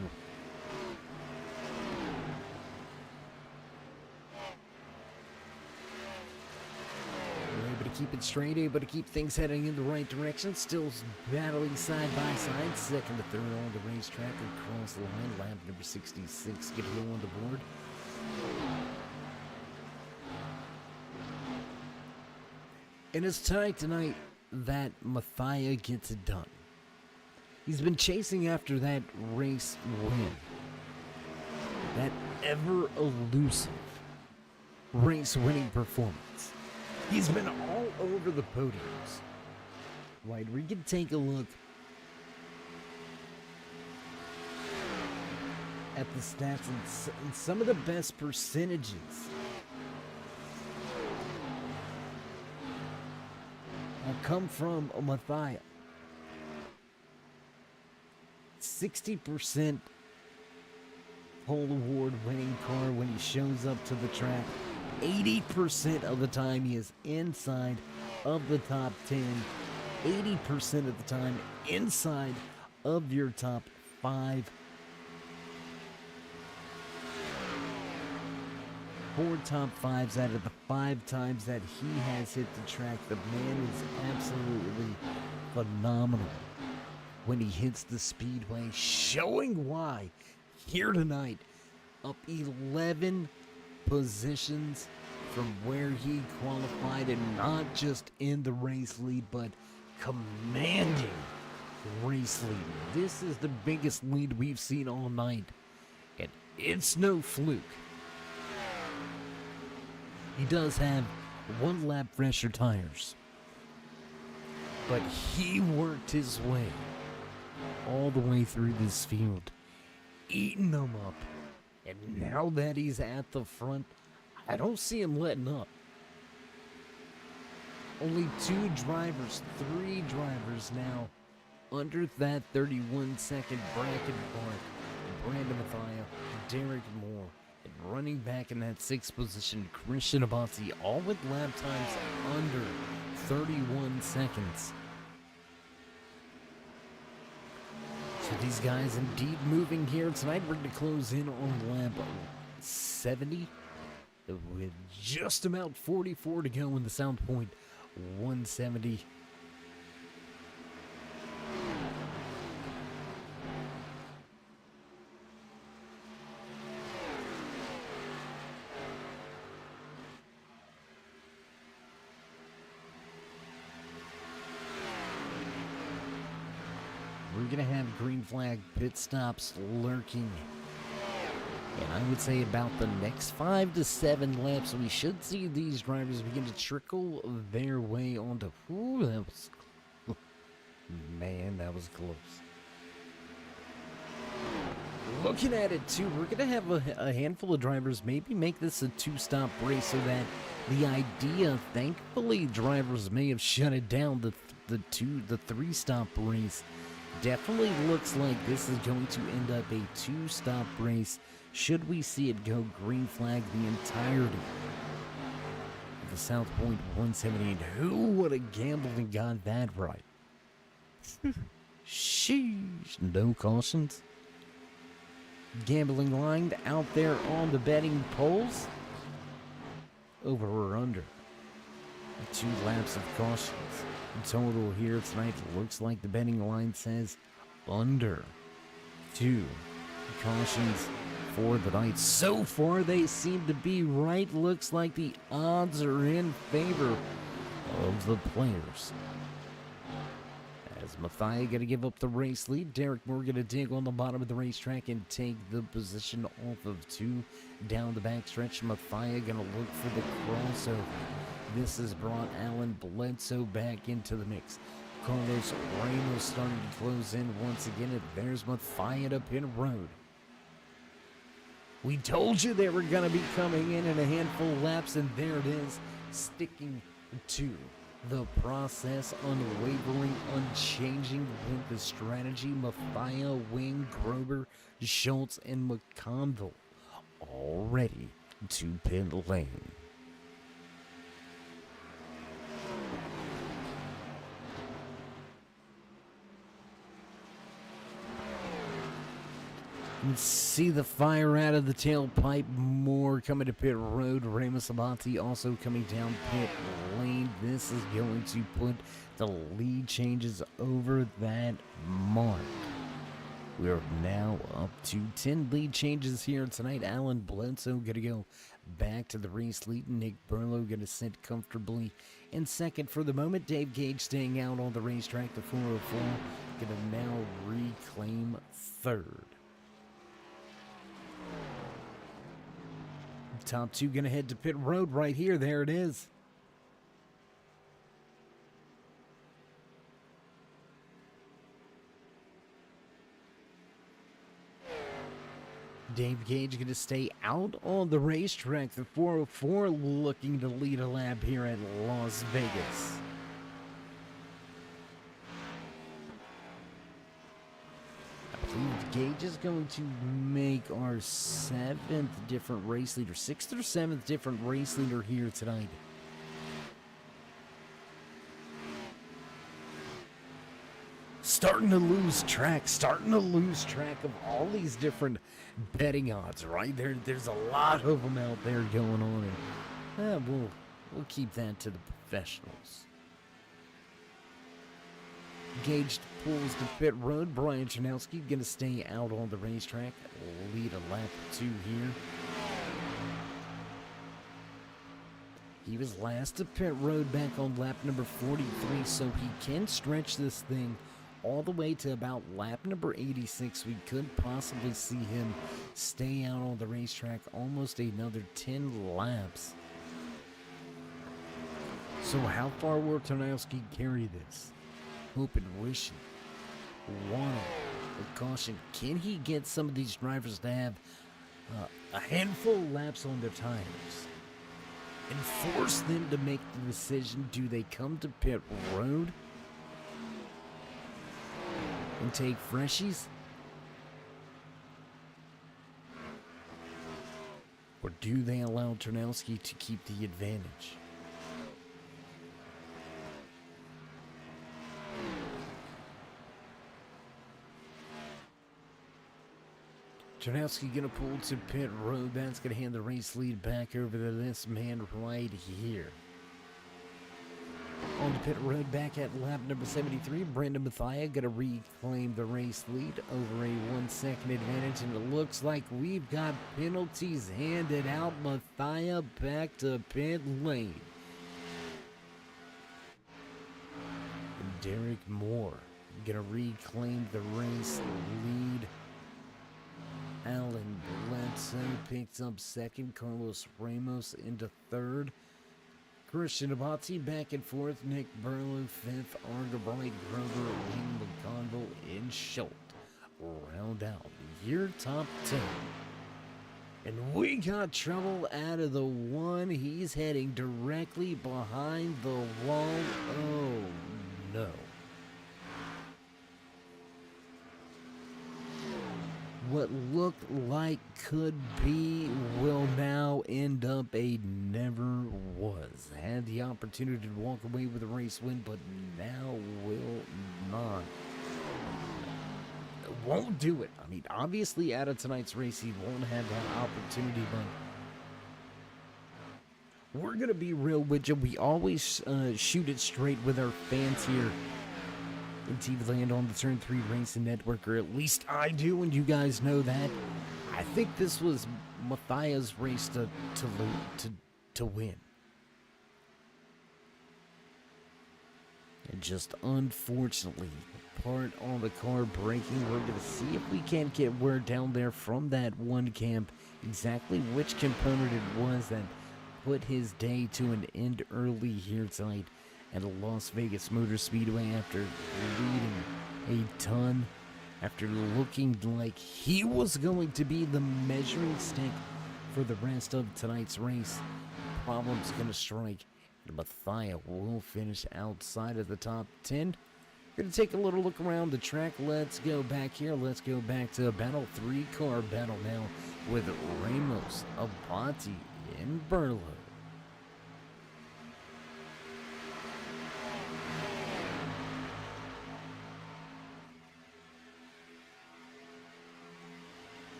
Able to keep it straight, able to keep things heading in the right direction. Still battling side by side. 2nd to 3rd on the racetrack across the line. Lap number 66 get low on the board. And it's tight tonight that Mathia gets it done. He's been chasing after that race win. That ever elusive race winning performance. He's been all over the podiums. Right, we can take a look at the stats and some of the best percentages come from Matthias. 60% pole award winning car when he shows up to the track. 80% of the time he is inside of the top 10. 80% of the time inside of your top 5. 4 top 5s out of the 5 times that he has hit the track. The man is absolutely phenomenal when he hits the speedway, showing why here tonight, up 11 positions from where he qualified, and not just in the race lead, but commanding race lead. This is the biggest lead we've seen all night, and it's no fluke. He does have 1 lap fresher tires, but he worked his way all the way through this field, eating them up. And now that he's at the front, I don't see him letting up. Only 2 drivers, 3 drivers now under that 31-second bracket mark. Brandon Matthias, Derek Moore, and running back in that 6th position, Christian Abate, all with lap times under 31 seconds. So these guys indeed moving here tonight. We're going to close in on lap 70 with just about 44 to go in the Sound Point 170. We're going to have green flag pit stops lurking. And I would say about the next 5 to 7 laps, we should see these drivers begin to trickle their way onto... Ooh, that was... Man, that was close. Looking at it, too, we're going to have a handful of drivers maybe make this a 2-stop race, so that the idea, thankfully, drivers may have shut it down, the 3-stop race. Definitely looks like this is going to end up a 2-stop race should we see it go green flag the entirety of the South Point 170. And who would have gambled and got that right? Sheesh. No cautions. Gambling line out there on the betting polls. Over or under 2 laps of cautions. Total here tonight, looks like the betting line says under 2 cautions for the night. So far, they seem to be right. Looks like the odds are in favor of the players. As Matthias going to give up the race lead, Derek Moore going to dig on the bottom of the racetrack and take the position off of 2 down the backstretch. Matthias going to look for the crossover. This has brought Alan Bledsoe back into the mix. Carlos Ramos starting to close in once again, and there's Matthias up in road. We told you they were going to be coming in a handful of laps, and there it is, sticking to the process, unwavering, unchanging with the strategy. Matthias, Wing, Grober, Schultz, and McConville all ready to pit lane. See the fire out of the tailpipe. More coming to pit road. Ramos Abate also coming down pit lane. This is going to put the lead changes over that mark. We're now up to 10 lead changes here tonight. Alan Bledsoe going to go back to the race lead. Nick Burlow going to sit comfortably in second for the moment. Dave Gage staying out on the racetrack. The 404 going to now reclaim third. Top 2 going to head to pit road right here. There it is. Dave Gage going to stay out on the racetrack. The 404 looking to lead a lap here at Las Vegas. Gage is going to make our 7th different race leader, 6th or 7th different race leader here tonight. Starting to lose track of all these different betting odds, right? There's a lot of them out there going on, and we'll keep that to the professionals. Gage pulls to pit road. Brian Chernowski going to stay out on the racetrack, lead a lap or 2 here. He was last to pit road back on lap number 43, so he can stretch this thing all the way to about lap number 86. We could possibly see him stay out on the racetrack almost another 10 laps. So how far will Chernowski carry this? Hoping, wishing, wanting, with caution. Can he get some of these drivers to have a handful of laps on their tires and force them to make the decision? Do they come to pit road and take freshies? Or do they allow Chernowski to keep the advantage? Chernowski gonna pull to pit road. That's gonna hand the race lead back over to this man right here. On the pit road back at lap number 73, Brendan Mathia gonna reclaim the race lead over a 1-second advantage, and it looks like we've got penalties handed out. Mathia back to pit lane. And Derek Moore gonna reclaim the race lead. Alan Bledsoe picks up second. Carlos Ramos into third. Christian Abati back and forth. Nick Burlow fifth. Argabright, Grover, Wing, McConville, and Schultz round out your top 10. And we got trouble out of the one. He's heading directly behind the wall. Oh no. What looked like could be will now end up a never was. Had the opportunity to walk away with a race win, but now will not. Won't do it. I mean, obviously out of tonight's race, he won't have that opportunity, but we're going to be real with you. We always shoot it straight with our fans here in TV Land on the Turn 3 Racing Network, or at least I do, and you guys know that. I think this was Mathia's race to win. And just unfortunately, part on the car braking. We're going to see if we can't get word down there from that one camp exactly which component it was that put his day to an end early here tonight at a Las Vegas Motor Speedway after leading a ton, after looking like he was going to be the measuring stick for the rest of tonight's race. Problem's going to strike, and Mathia will finish outside of the top 10. We're going to take a little look around the track. Let's go back here. Let's go back to a battle, 3-car battle now with Ramos, Abati, and Burlow.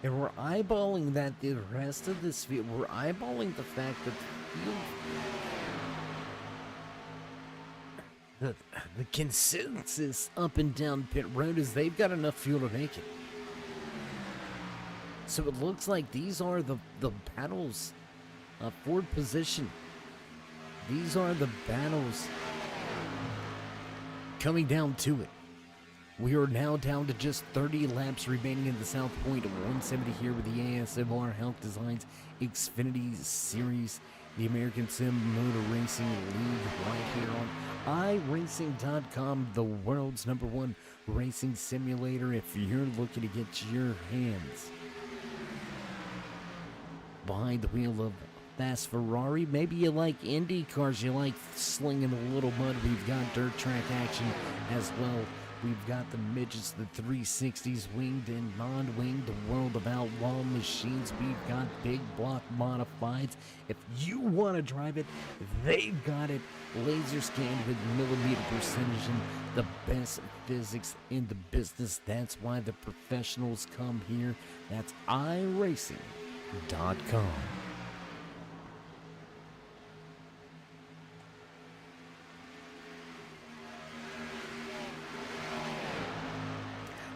And we're eyeballing that the rest of this field, we're eyeballing the fact that the consensus up and down pit road is they've got enough fuel to make it. So it looks like these are the battles for position. These are the battles coming down to it. We are now down to just 30 laps remaining in the South Point of 170 here with the ASMR Hauck Designs Xfinity Series the American Sim Motor Racing League right here on iRacing.com, the world's #1 racing simulator. If you're looking to get your hands behind the wheel of fast Ferrari, maybe you like Indy cars, you like slinging a little mud, we've got dirt track action as well. We've got the midgets, the 360s, winged and non-winged, the world of outlaw machines. We've got big block modifieds. If you want to drive it, they've got it. Laser scanned with millimeter precision, the best physics in the business. That's why the professionals come here. That's iRacing.com.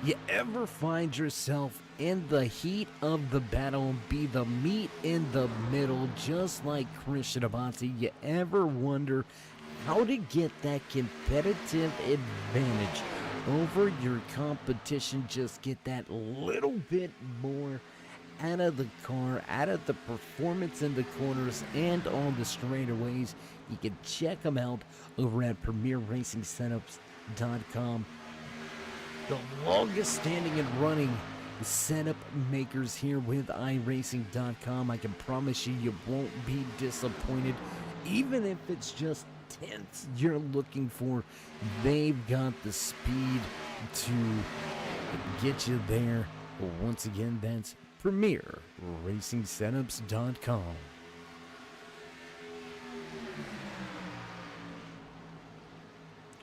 You ever find yourself in the heat of the battle and be the meat in the middle, just like Christian Abate? You ever wonder how to get that competitive advantage over your competition? Just get that little bit more out of the car, out of the performance in the corners and on the straightaways. You can check them out over at PremierRacingSetups.com. The longest standing and running setup makers here with iRacing.com. I can promise you, you won't be disappointed. Even if it's just tenths you're looking for, they've got the speed to get you there. Once again, that's PremierRacingSetups.com.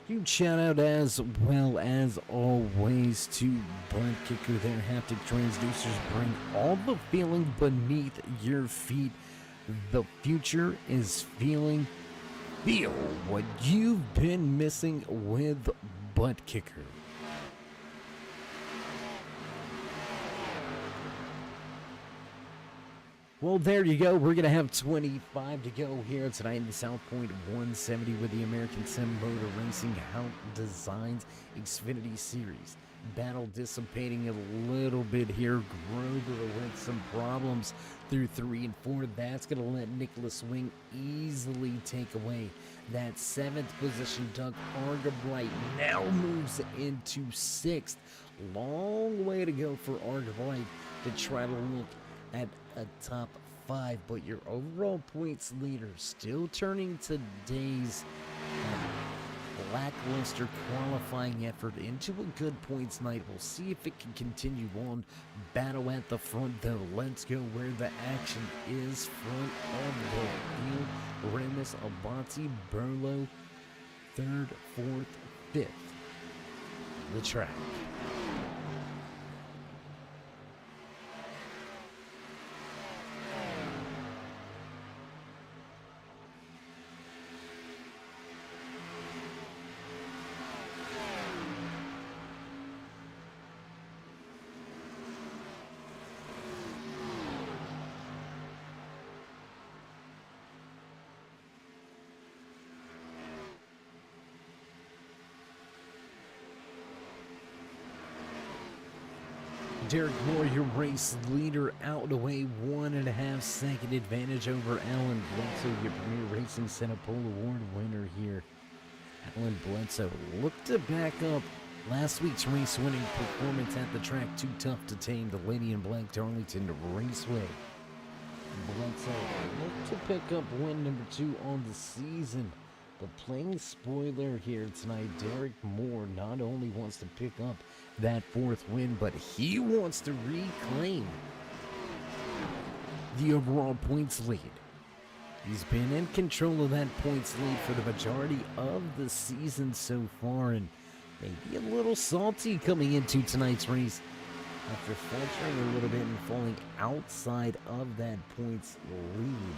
Huge shout out as well as always to Butt Kicker. Their haptic transducers bring all the feeling beneath your feet. The future is feeling. Feel what you've been missing with Butt Kicker. Well, there you go. We're going to have 25 to go here tonight in the South Point 170 with the American Sim Motor Racing Hauck Designs Xfinity Series. Battle dissipating a little bit here. Grover with some problems through 3 and 4. That's going to let Nicholas Wing easily take away that 7th position. Doug Argabright now moves into 6th. Long way to go for Argabright to try to look at a top 5, but your overall points leader still turning today's lackluster qualifying effort into a good points night. We'll see if it can continue on. Battle at the front though. Let's go where the action is. Front of the field, Remus, Abate, Burlow, 3rd, 4th, 5th. The track. Derek Moore, your race leader, out away 1.5 second advantage over Alan Bledsoe, your Premier Racing Center Pole Award winner here. Alan Bledsoe looked to back up last week's race winning performance at the track Too Tough to Tame, the Lady in Black Darlington Raceway. Bledsoe looked to pick up win number 2 on the season. But playing spoiler here tonight, Derek Moore not only wants to pick up that 4th win, but he wants to reclaim the overall points lead. He's been in control of that points lead for the majority of the season so far, and maybe a little salty coming into tonight's race after faltering a little bit and falling outside of that points lead.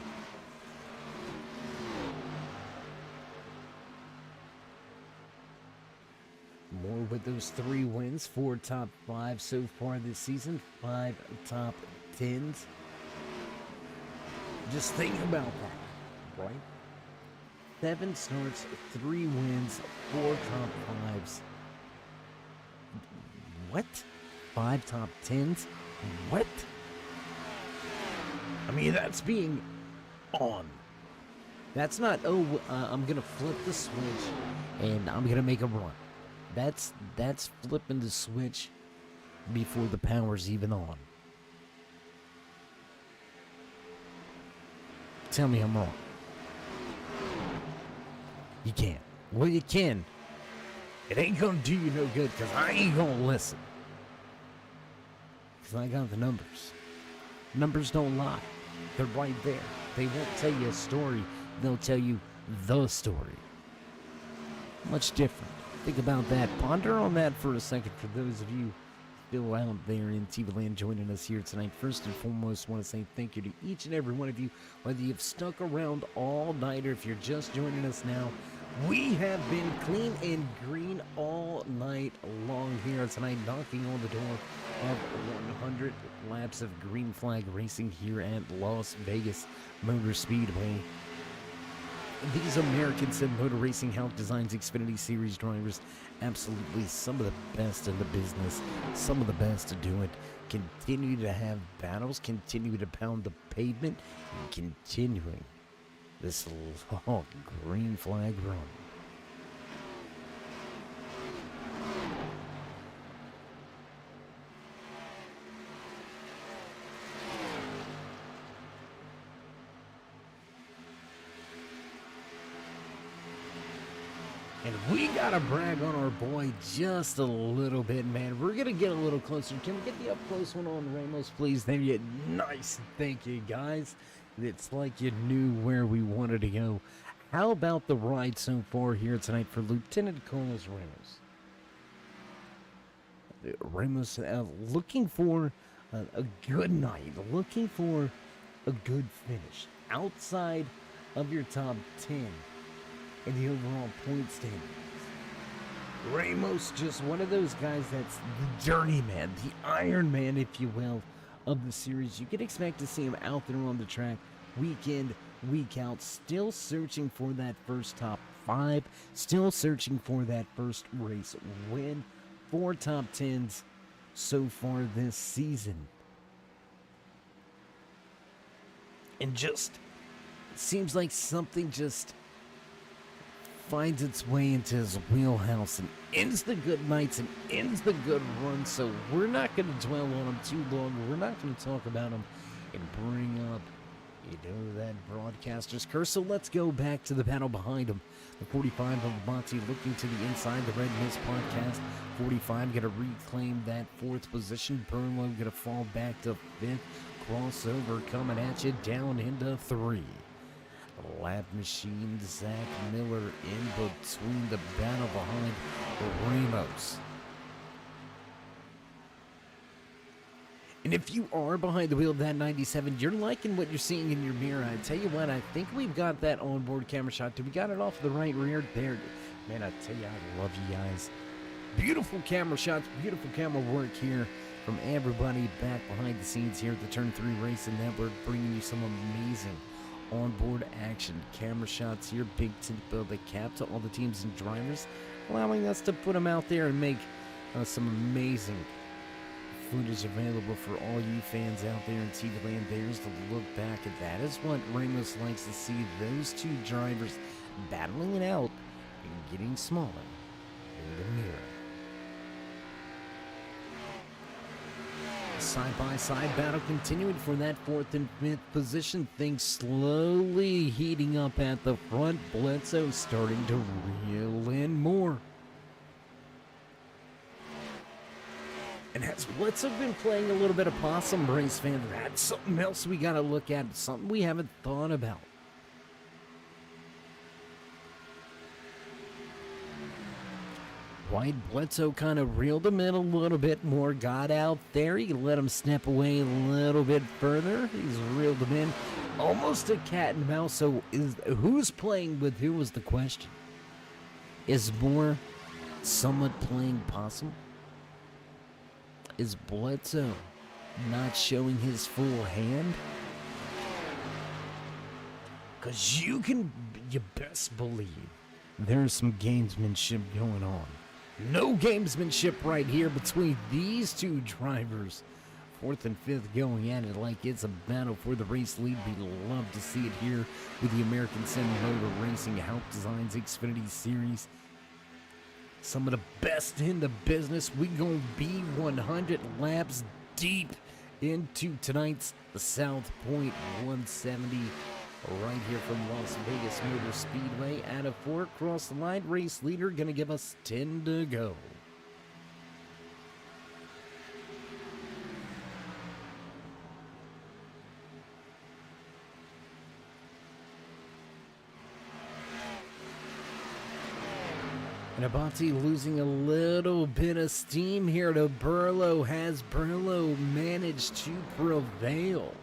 Moore with those 3 wins, 4 top 5 so far this season, 5 top 10s. Just think about that, right? 7 starts, 3 wins, 4 top 5s. What? 5 top 10s? What? I mean, that's being on That's not, oh, I'm going to flip the switch and I'm going to make a run. That's flipping the switch before the power's even on. Tell me I'm wrong. You can't. Well, you can. It ain't gonna do you no good, because I ain't gonna listen. Because I got the numbers. Numbers don't lie. They're right there. They won't tell you a story. They'll tell you the story. Much different. Think about that. Ponder on that for a second for those of you still out there in TV land joining us here tonight. First and foremost, I want to say thank you to each and every one of you, whether you've stuck around all night or if you're just joining us now. We have been clean and green all night long here tonight, knocking on the door of 100 laps of green flag racing here at Las Vegas Motor Speedway. These Americans in motor racing, Hauck Designs Xfinity Series drivers, absolutely some of the best in the business, some of the best to do it, continue to have battles, continue to pound the pavement, and continuing this long green flag run. And we gotta brag on our boy just a little bit, man. We're gonna get a little closer. Can we get the up close one on Ramos, please? There you nice. Thank you, guys. It's like you knew where we wanted to go. How about the ride so far here tonight for Lieutenant Carlos Ramos? Ramos looking for a good night, looking for a good finish outside of your top 10 in the overall point standings. Ramos, just one of those guys that's the journeyman, the Iron Man, if you will, of the series. You can expect to see him out there on the track week in, week out, still searching for that first top 5, still searching for that first race win. 4 top 10s so far this season. And just, it seems like something just finds its way into his wheelhouse and ends the good nights and ends the good runs. So we're not going to dwell on him too long. We're not going to talk about him and bring up, you know, that broadcaster's curse. So let's go back to the panel behind him. The 45 of Monty looking to the inside. The Red Mist podcast. 45 going to reclaim that 4th position. Burnlow going to fall back to 5th. Crossover coming at you down into 3. Lap machine, Zach Miller in between the battle behind Ramos. And if you are behind the wheel of that 97, you're liking what you're seeing in your mirror. I tell you what, I think we've got that onboard camera shot. Did we got it off the right rear? There. Man, I tell you, I love you guys. Beautiful camera shots, beautiful camera work here from everybody back behind the scenes here at the Turn 3 Racing Network, bringing you some amazing onboard action, camera shots here, big tip of the cap to all the teams and drivers, allowing us to put them out there and make some amazing footage available for all you fans out there in TV land. There's the look back, and that is what Ramos likes to see, those 2 drivers battling it out and getting smaller in the mirror. Side-by-side battle continuing for that 4th and 5th position. Things slowly heating up at the front. Bledsoe starting to reel in more. And has Bledsoe been playing a little bit of possum, race fan? That's something else we got to look at, something we haven't thought about. White Bledsoe kind of reeled him in a little bit more, got out there. He let him step away a little bit further. He's reeled him in. Almost a cat and mouse. So who's playing with who was the question? Is Moore somewhat playing possum? Is Bledsoe not showing his full hand? Because you best believe there's some gamesmanship going on. No gamesmanship right here between these 2 drivers Fourth and fifth going at it like it's a battle for the race lead. We love to see it here with the American Sim Motor Racing Hauck Designs Xfinity Series. Some of the best in the business. We gonna be 100 laps deep into tonight's South Point 170 right here from Las Vegas Motor Speedway. Out of 4 across the line, race leader gonna give us 10 to go. And Abate losing a little bit of steam here to Burlow. Has Burlow managed to prevail?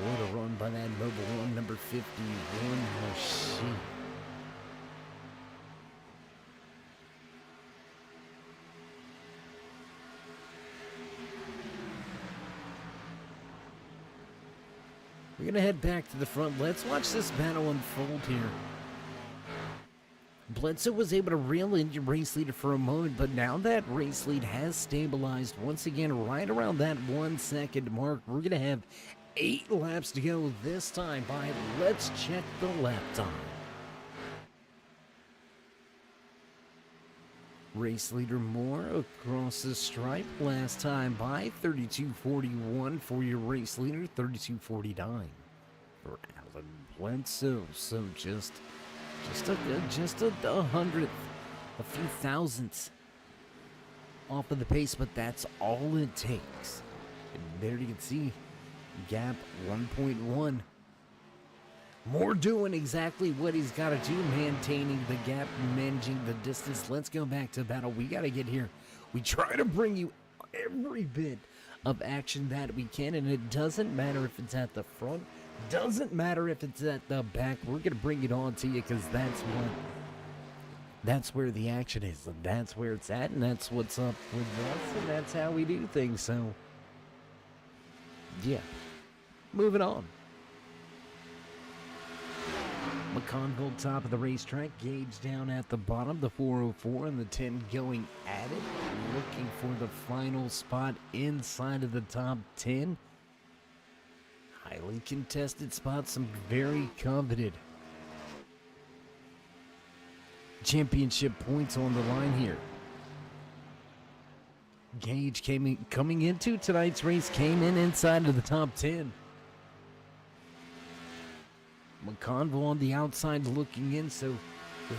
What a run by that Mobile 1, number 51 machine. We're going to head back to the front. Let's watch this battle unfold here. Bledsoe was able to reel in your race leader for a moment, but now that race lead has stabilized once again right around that 1 second mark. We're going to have 8 laps to go this time by. Let's check the lap time. Race leader Moore across the stripe last time by 32:41 for your race leader, 32:49 for Alan Bledsoe. So just a hundredth, a few thousandths off of the pace, but that's all it takes. And there you can see gap 1.1. Moore doing exactly what he's got to do, maintaining the gap, managing the distance. Let's go back to battle. We got to get here. We try to bring you every bit of action that we can, and it doesn't matter if it's at the front, doesn't matter if it's at the back. We're going to bring it on to you because that's where the action is, and that's where it's at, and that's what's up with us, and that's how we do things. So, yeah, moving on. McConville top of the racetrack, Gage down at the bottom, the 404 and the 10 going at it, looking for the final spot inside of the top 10. Highly contested spots, some very coveted championship points on the line here. Gage coming into tonight's race came in inside of the top 10. McConville on the outside looking in, so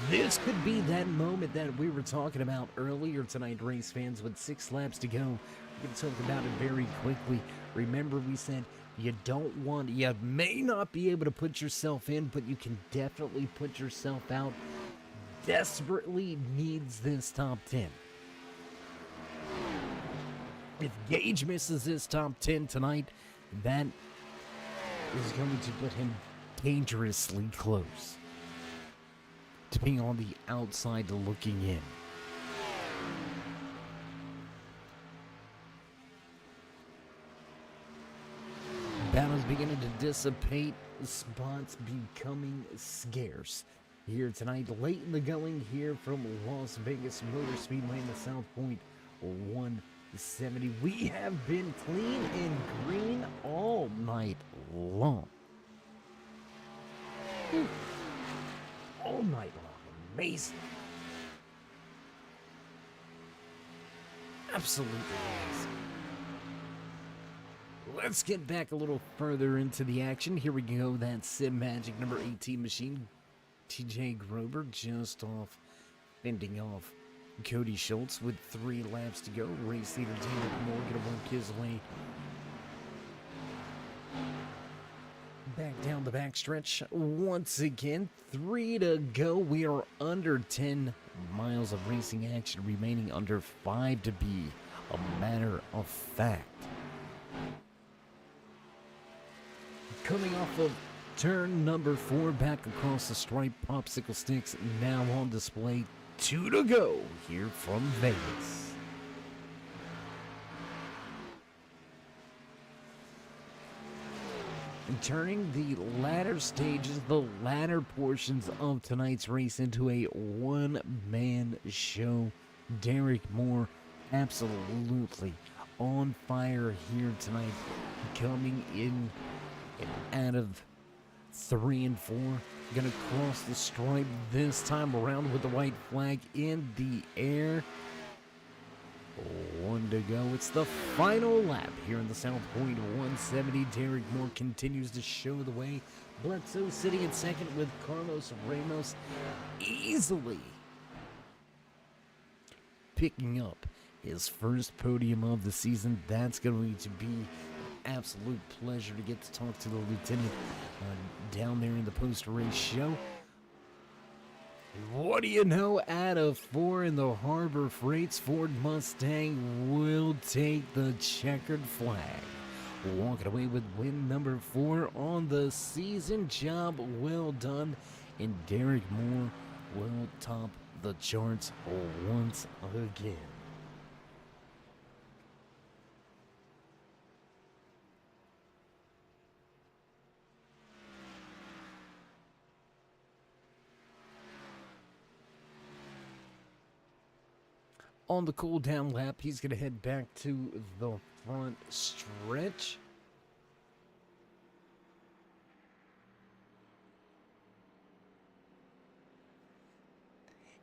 this could be that moment that we were talking about earlier tonight, race fans, with 6 laps to go. We're going to talk about it very quickly. Remember, we said you may not be able to put yourself in, but you can definitely put yourself out. Desperately needs this top 10. If Gage misses this top 10 tonight, that is going to put him dangerously close to being on the outside looking in. Battles beginning to dissipate, spots becoming scarce. Here tonight, late in the going here from Las Vegas Motor Speedway in the South Point 170. We have been clean and green all night long. All night long. Amazing. Absolutely amazing. Let's get back a little further into the action. Here we go. That Sim Magic number 18 machine. TJ Grover just off, fending off Cody Schultz with 3 laps to go. Race leader Derek Moore going to work his way back down the backstretch once again. 3 to go. We are under 10 miles of racing action remaining, under 5 to be a matter of fact. Coming off of turn number 4, back across the stripe, popsicle sticks now on display. 2 to go here from Vegas. And turning the latter stages, the latter portions of tonight's race into a one-man show. Derek Moore absolutely on fire here tonight, coming in and out of 3 and 4. Gonna cross the stripe this time around with the white flag in the air. 1 to go. It's the final lap here in the South Point 170. Derek Moore continues to show the way. Bledsoe sitting in second with Carlos Ramos easily picking up his first podium of the season. That's going to be an absolute pleasure to get to talk to the lieutenant down there in the post-race show. What do you know, out of 4 in the Harbor Freight's Ford Mustang will take the checkered flag. Walking away with win number 4 on the season. Job well done, and Derek Moore will top the charts once again. On the cool down lap, he's going to head back to the front stretch.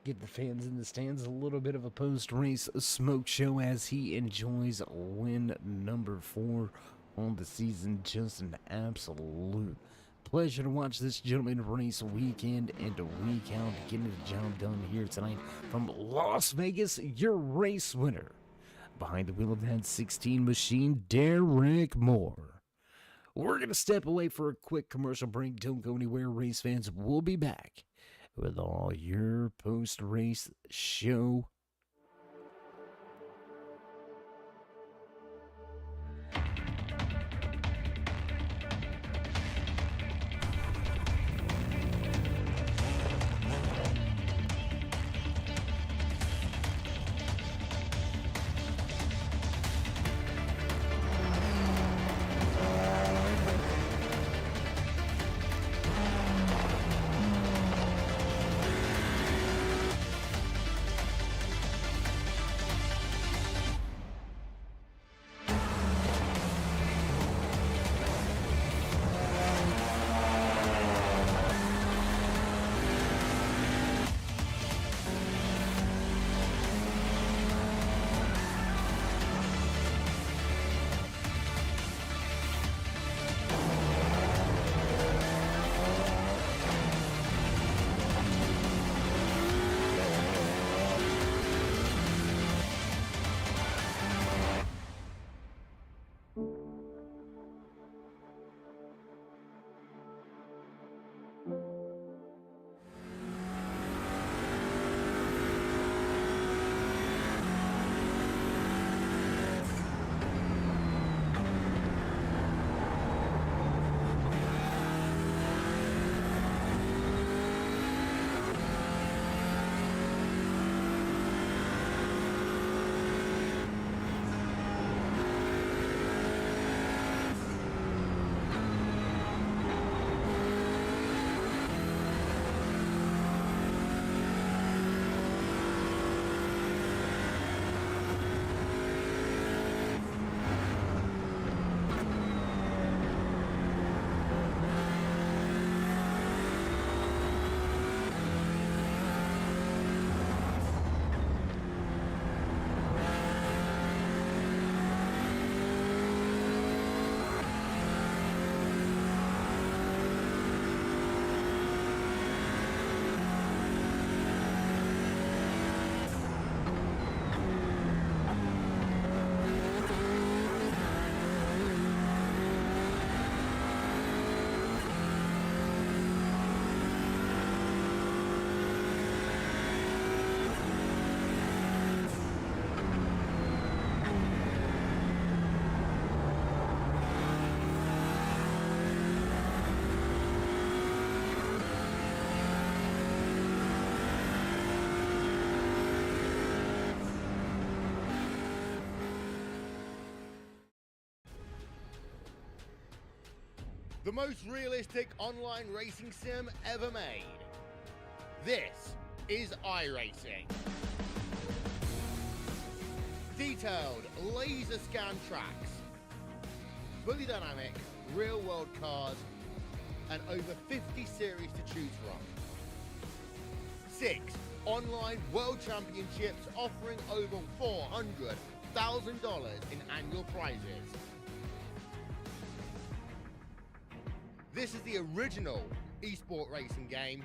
Give the fans in the stands a little bit of a post-race smoke show as he enjoys win number 4 on the season. Just an absolute pleasure to watch this gentleman race week in and week out, getting the job done here tonight from Las Vegas. Your race winner, behind the wheel of that 16 machine, Derek Moore. We're going to step away for a quick commercial break. Don't go anywhere, race fans. We'll be back with all your post-race show. The most realistic online racing sim ever made. This is iRacing. Detailed laser scan tracks, fully dynamic, real-world cars, and over 50 series to choose from. 6 online world championships offering over $400,000 in annual prizes. This is the original esport racing game.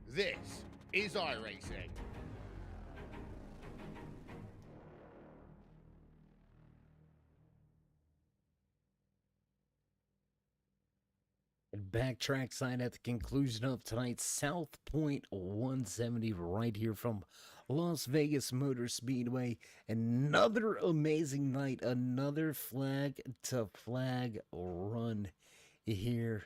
This is iRacing. Backtrack side at the conclusion of tonight's South Point 170 right here from Las Vegas Motor Speedway. Another amazing night, another flag to flag run here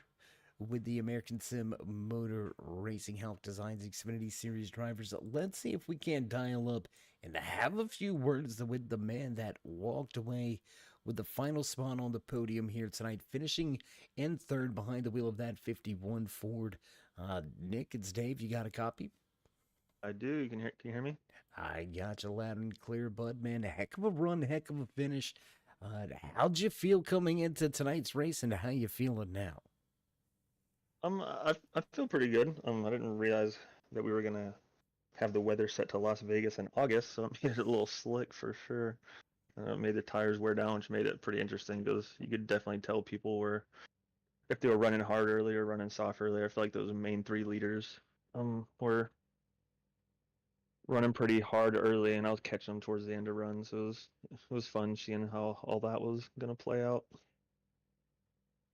with the American Sim Motor Racing Hauck Designs Xfinity Series drivers. Let's see if we can dial up and have a few words with the man that walked away with the final spot on the podium here tonight, finishing in third behind the wheel of that 51 Ford. Nick, it's Dave. You got a copy? I do. Can you hear me? I got you loud and clear, bud, man. A heck of a run, heck of a finish. How'd you feel coming into tonight's race, and how you feeling now? I feel pretty good. I didn't realize that we were gonna have the weather set to Las Vegas in August, so it made it a little slick for sure. It made the tires wear down, which made it pretty interesting because you could definitely tell people were, if they were running hard early or running soft early. I feel like those main 3 leaders were running pretty hard early, and I was catching them towards the end of runs. So it was fun seeing how all that was gonna play out.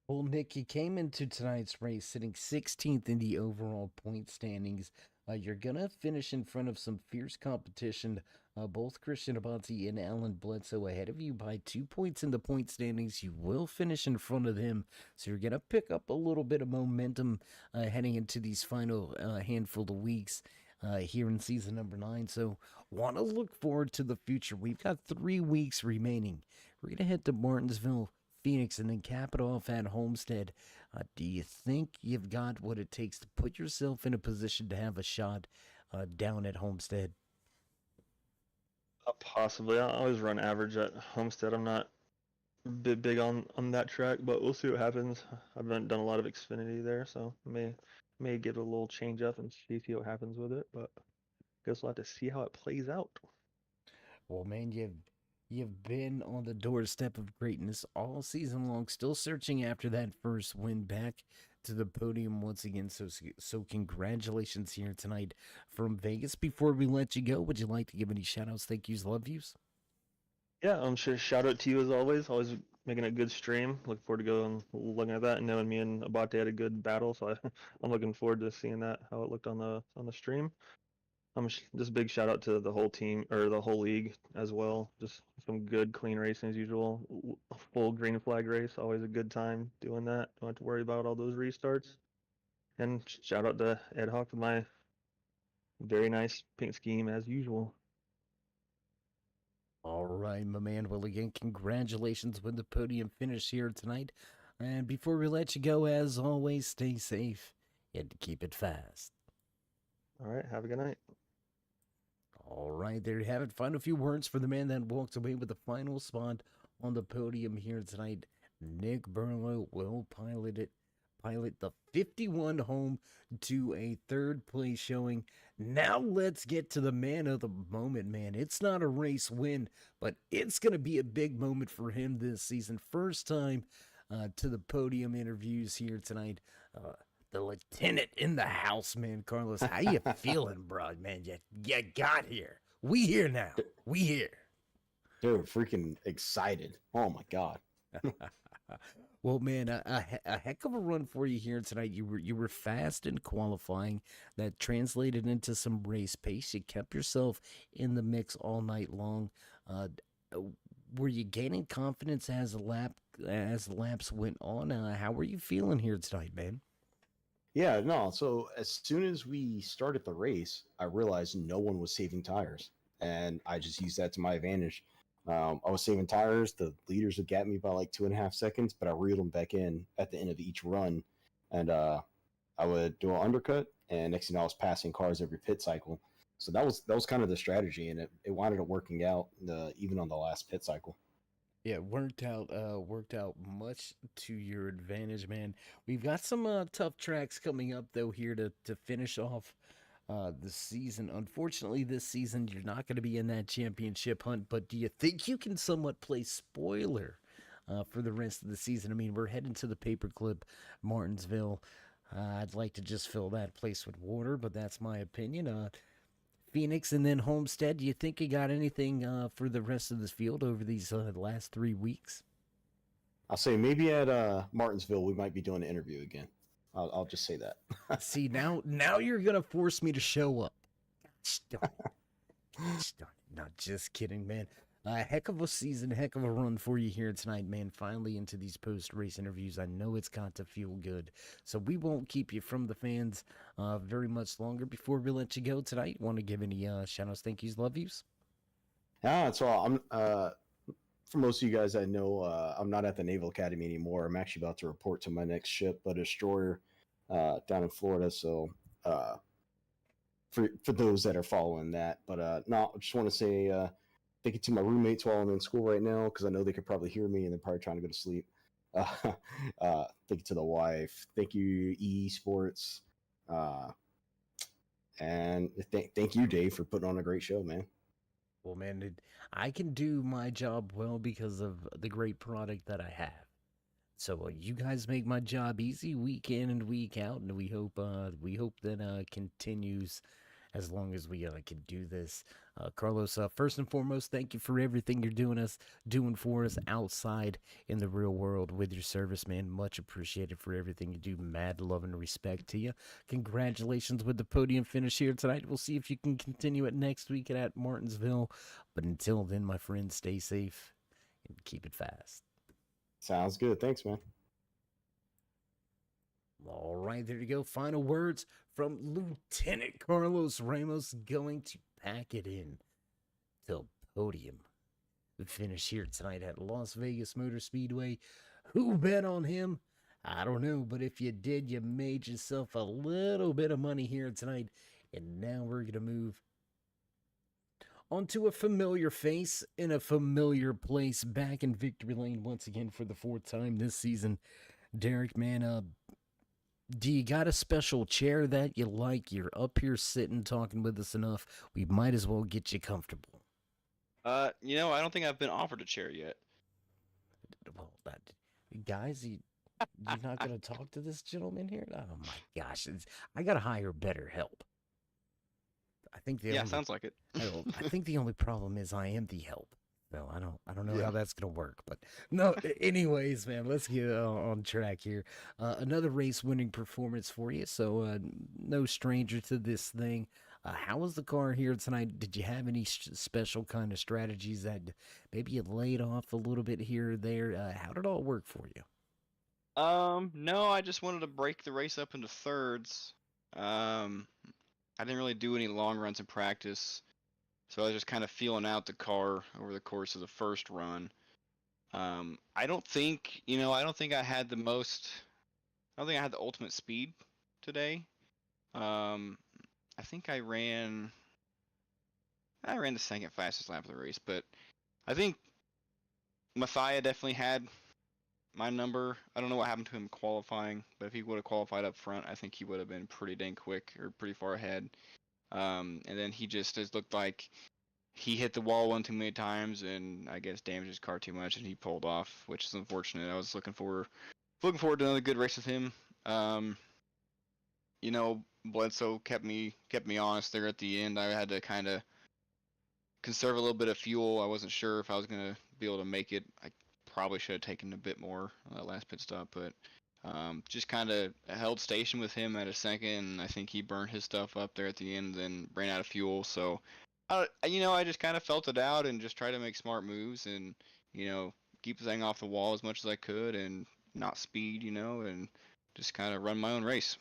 Well, Nick, you came into tonight's race sitting 16th in the overall point standings. You're going to finish in front of some fierce competition. Both Christian Abate and Alan Bledsoe ahead of you by 2 points in the point standings. You will finish in front of them, so you're going to pick up a little bit of momentum heading into these final handful of weeks here in season number 9. So want to look forward to the future. We've got 3 weeks remaining. We're going to head to Martinsville, Phoenix, and then cap it off at Homestead. Do you think you've got what it takes to put yourself in a position to have a shot down at Homestead? Possibly. I always run average at Homestead. I'm not big on that track, but we'll see what happens. I've done a lot of Xfinity there, so may give it a little change up and see what happens with it. But guess we'll have to see how it plays out. Well, man, you've been on the doorstep of greatness all season long, still searching after that first win, back to the podium once again. So congratulations here tonight from Vegas. Before we let you go, would you like to give any shout outs, thank yous, love yous? Yeah, sure. Shout out to you as always. Always making a good stream. Look forward to going looking at that and knowing me and Abate had a good battle. So I'm looking forward to seeing that, how it looked on the stream. Just a big shout out to the whole team or the whole league as well. Just some good, clean racing as usual. Full green flag race, always a good time doing that. Don't have to worry about all those restarts. And shout out to Ed Hawk with my very nice paint scheme as usual. All right, my man. Well, again, congratulations with the podium finish here tonight. And before we let you go, as always, stay safe and keep it fast. All right, have a good night. All right, there you have it. Final few words for the man that walked away with the final spot on the podium here tonight. Nick Burlow will pilot the 51 home to a third place showing. Now let's get to the man of the moment, man. It's not a race win, but it's going to be a big moment for him this season. First time to the podium interviews here tonight. The lieutenant in the house, man. Carlos, how you feeling, bro? Man, you got here. We here now. We here. Dude, freaking excited. Oh my God. Well, man, a heck of a run for you here tonight. You were fast in qualifying. That translated into some race pace. You kept yourself in the mix all night long. Were you gaining confidence as the laps went on? How were you feeling here tonight, man? Yeah, no. So as soon as we started the race, I realized no one was saving tires, and I just used that to my advantage. I was saving tires. The leaders would get me by like 2.5 seconds, but I reeled them back in at the end of each run, and I would do an undercut. And next thing you know, I was passing cars every pit cycle. So that was kind of the strategy, and it wound up working out even on the last pit cycle. Yeah, it worked out much to your advantage, man. We've got some tough tracks coming up though here to finish off the season. Unfortunately, this season you're not going to be in that championship hunt, but do you think you can somewhat play spoiler for the rest of the season? I mean, we're heading to the Paperclip Martinsville. I'd like to just fill that place with water, but that's my opinion. Phoenix and then Homestead. Do you think you got anything for the rest of this field over these last 3 weeks? I'll say maybe at Martinsville we might be doing an interview again. I'll just say that. See, now you're gonna force me to show up. Gosh darn it. Gosh darn it. Not just kidding, man. Heck of a season, heck of a run for you here tonight, man. Finally into these post-race interviews. I know it's got to feel good. So we won't keep you from the fans very much longer. Before we let you go tonight, want to give any shout-outs, thank yous, love yous? Yeah, that's all. I'm for most of you guys, I know I'm not at the Naval Academy anymore. I'm actually about to report to my next ship, a destroyer down in Florida. So for those that are following that, but no, I just want to say thank you to my roommates while I'm in school right now, because I know they could probably hear me and they're probably trying to go to sleep. Thank you to the wife. Thank you, EE Sports. And thank you, Dave, for putting on a great show, man. Well, man, I can do my job well because of the great product that I have. So you guys make my job easy week in and week out, and we hope that continues as long as we can do this. Carlos, first and foremost, thank you for everything you're doing for us outside in the real world with your service, man. Much appreciated for everything you do. Mad love and respect to you. Congratulations with the podium finish here tonight. We'll see if you can continue it next week at Martinsville. But until then, my friend, stay safe and keep it fast. Sounds good. Thanks, man. All right, there you go. Final words from Lieutenant Carlos Ramos, going to pack it in till podium. The finish here tonight at Las Vegas Motor Speedway. Who bet on him? I don't know, but if you did, you made yourself a little bit of money here tonight. And now we're going to move onto a familiar face in a familiar place, back in victory lane once again for the fourth time this season. Derek, man, do you got a special chair that you like? You're up here sitting talking with us enough. We might as well get you comfortable. I don't think I've been offered a chair yet. Well, guys, you're not going to talk to this gentleman here? Oh my gosh, I got to hire better help. I think Sounds like it. I think the only problem is I am the help. No, I don't know how that's gonna work, but no. Anyways, man, let's get on track here. Another race-winning performance for you, so no stranger to this thing. How was the car here tonight? Did you have any special kind of strategies that maybe you laid off a little bit here or there? How did it all work for you? No, I just wanted to break the race up into thirds. I didn't really do any long runs in practice. So I was just kind of feeling out the car over the course of the first run. I don't think I had the ultimate speed today. I think I ran the second fastest lap of the race, but I think Mathia definitely had my number. I don't know what happened to him qualifying, but if he would have qualified up front, I think he would have been pretty dang quick or pretty far ahead. And then he just looked like he hit the wall one too many times, and I guess damaged his car too much, and he pulled off, which is unfortunate. I was looking forward to another good race with him. Bledsoe kept me honest there at the end. I had to kind of conserve a little bit of fuel. I wasn't sure if I was gonna be able to make it. I probably should have taken a bit more on that last pit stop, but just kind of held station with him at a second, and I think he burned his stuff up there at the end, then ran out of fuel. So, I just kind of felt it out and just tried to make smart moves and, keep the thing off the wall as much as I could and not speed, and just kind of run my own race.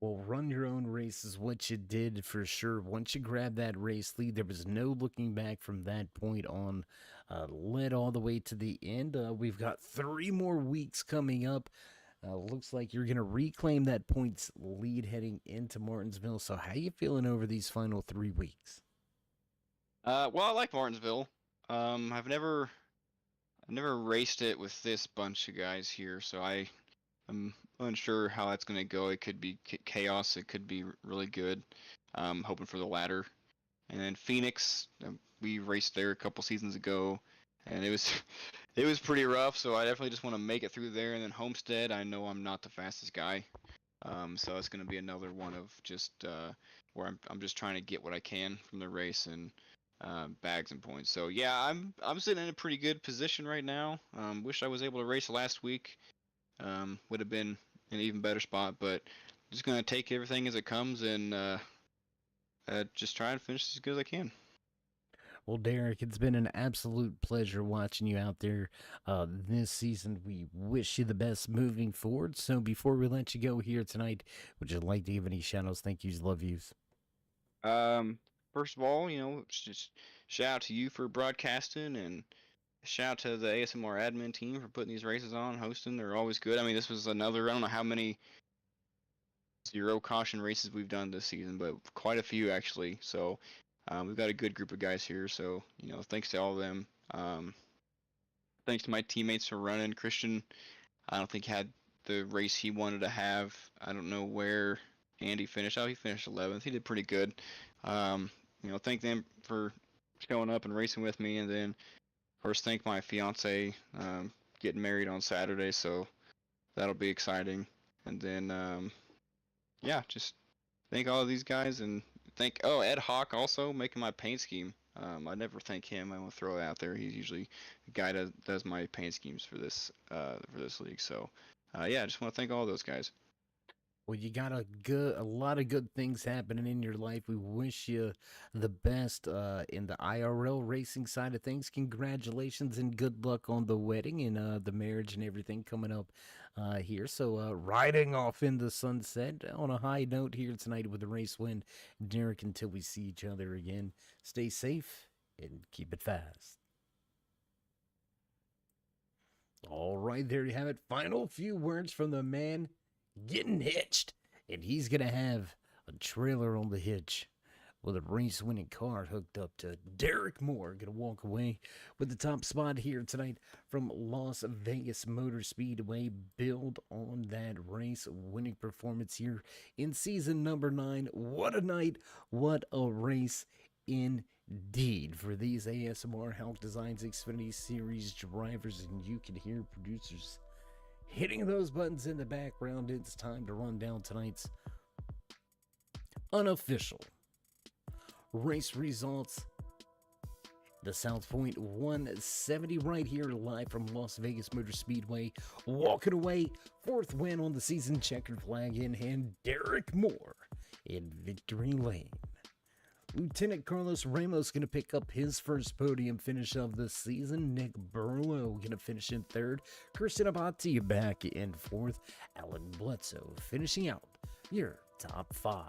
Well, run your own race is what you did for sure. Once you grabbed that race lead, there was no looking back from that point on. Led all the way to the end. We've got 3 more weeks coming up. Looks like you're going to reclaim that points lead heading into Martinsville. So how you feeling over these final 3 weeks? Well, I like Martinsville. I've never raced it with this bunch of guys here, so I'm unsure how that's gonna go. It could be chaos. It could be really good. Hoping for the latter. And then Phoenix, we raced there a couple seasons ago, and it was it was pretty rough. So I definitely just want to make it through there. And then Homestead, I know I'm not the fastest guy, so it's gonna be another one of just where I'm just trying to get what I can from the race and bags and points. So yeah, I'm sitting in a pretty good position right now. Wish I was able to race last week. Would have been an even better spot, but just gonna take everything as it comes and just try and finish as good as I can. Well, Derek, it's been an absolute pleasure watching you out there this season. We wish you the best moving forward. So before we let you go here tonight, would you like to give any shout outs, thank yous, love yous? First of all, just shout out to you for broadcasting and shout out to the ASMR admin team for putting these races on, hosting. They're always good. I mean, this was another, I don't know how many zero caution races we've done this season, but quite a few actually. So we've got a good group of guys here. So, thanks to all of them. Thanks to my teammates for running. Christian, I don't think had the race he wanted to have. I don't know where Andy finished. Oh, he finished 11th. He did pretty good. Thank them for showing up and racing with me. And then, of course, thank my fiance getting married on Saturday. So that'll be exciting. And then, just thank all of these guys and thank Ed Hauck also making my paint scheme. I never thank him. I want to throw it out there. He's usually the guy that does my paint schemes for this league. So I just want to thank all those guys. Well, you got a lot of good things happening in your life. We wish you the best in the IRL racing side of things. Congratulations and good luck on the wedding and the marriage and everything coming up here. So riding off in the sunset on a high note here tonight with the race win, Derek. Until we see each other again, stay safe and keep it fast. All right, there you have it. Final few words from the man getting hitched, and he's gonna have a trailer on the hitch with a race-winning car hooked up to Derek Moore. Gonna walk away with the top spot here tonight from Las Vegas Motor Speedway. Build on that race-winning performance here in season number 9. What a night! What a race indeed for these ASMR Hauck Designs Xfinity Series drivers, and you can hear producers hitting those buttons in the background. It's time to run down tonight's unofficial race results. The South Point 170 right here live from Las Vegas Motor Speedway. Walking away, 4th win on the season, checkered flag in hand, Derek Moore in victory lane. Lieutenant Carlos Ramos going to pick up his first podium finish of the season. Nick Burlow going to finish in 3rd. Kirsten Abati back in 4th. Alan Bledsoe finishing out your top 5.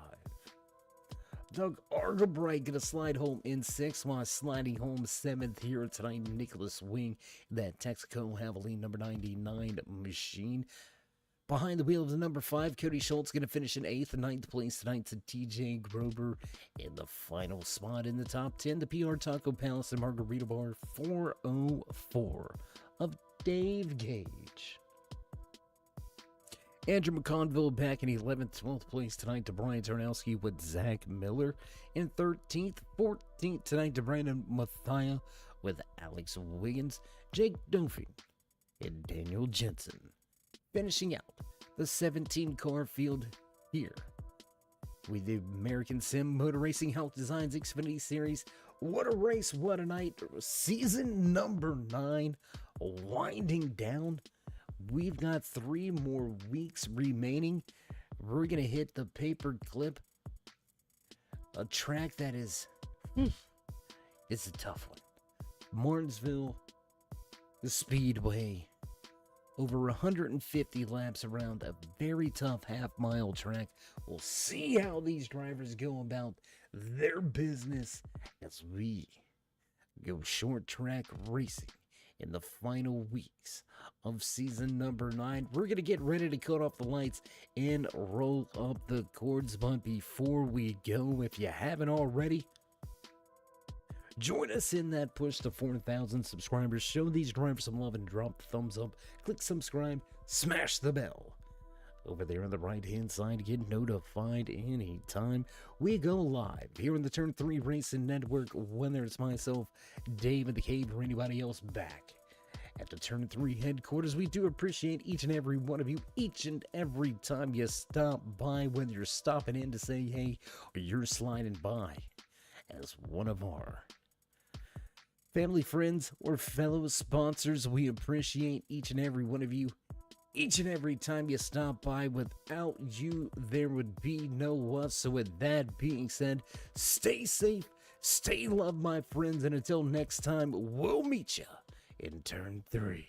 Doug Argabright going to slide home in 6th, while sliding home 7th here tonight. Nicholas Wing, that Texaco Havoline number 99 machine. Behind the wheel of the number 5, Cody Schultz going to finish in 8th. 9th place tonight to TJ Grober in the final spot in the top 10. The PR Taco Palace and Margarita Bar 404 of Dave Gage. Andrew McConville back in 11th, 12th place tonight to Brian Tarnowski with Zach Miller in 13th, 14th tonight to Brandon Mathia with Alex Wiggins, Jake Duffy, and Daniel Jensen. Finishing out the 17 car field here with the American Sim Motor Racing Hauck Designs Xfinity Series. What a race, what a night. Season number 9 winding down. We've got 3 more weeks remaining. We're going to hit the paper clip. A track that is, it's a tough one. Martinsville, the Speedway. Over 150 laps around a very tough half-mile track. We'll see how these drivers go about their business as we go short track racing in the final weeks of season number 9. We're going to get ready to cut off the lights and roll up the cords. But before we go, if you haven't already, join us in that push to 4,000 subscribers. Show these drivers some love and drop the thumbs up. Click subscribe, smash the bell over there on the right hand side to get notified anytime we go live here on the Turn 3 Racing Network, whether it's myself, Dave and the Cave, or anybody else back at the Turn 3 headquarters. We do appreciate each and every one of you each and every time you stop by, whether you're stopping in to say hey or you're sliding by as one of our family, friends, or fellow sponsors. We appreciate each and every one of you each and every time you stop by. Without you, there would be no us. So with that being said, stay safe, stay loved, my friends, and until next time, we'll meet you in Turn 3.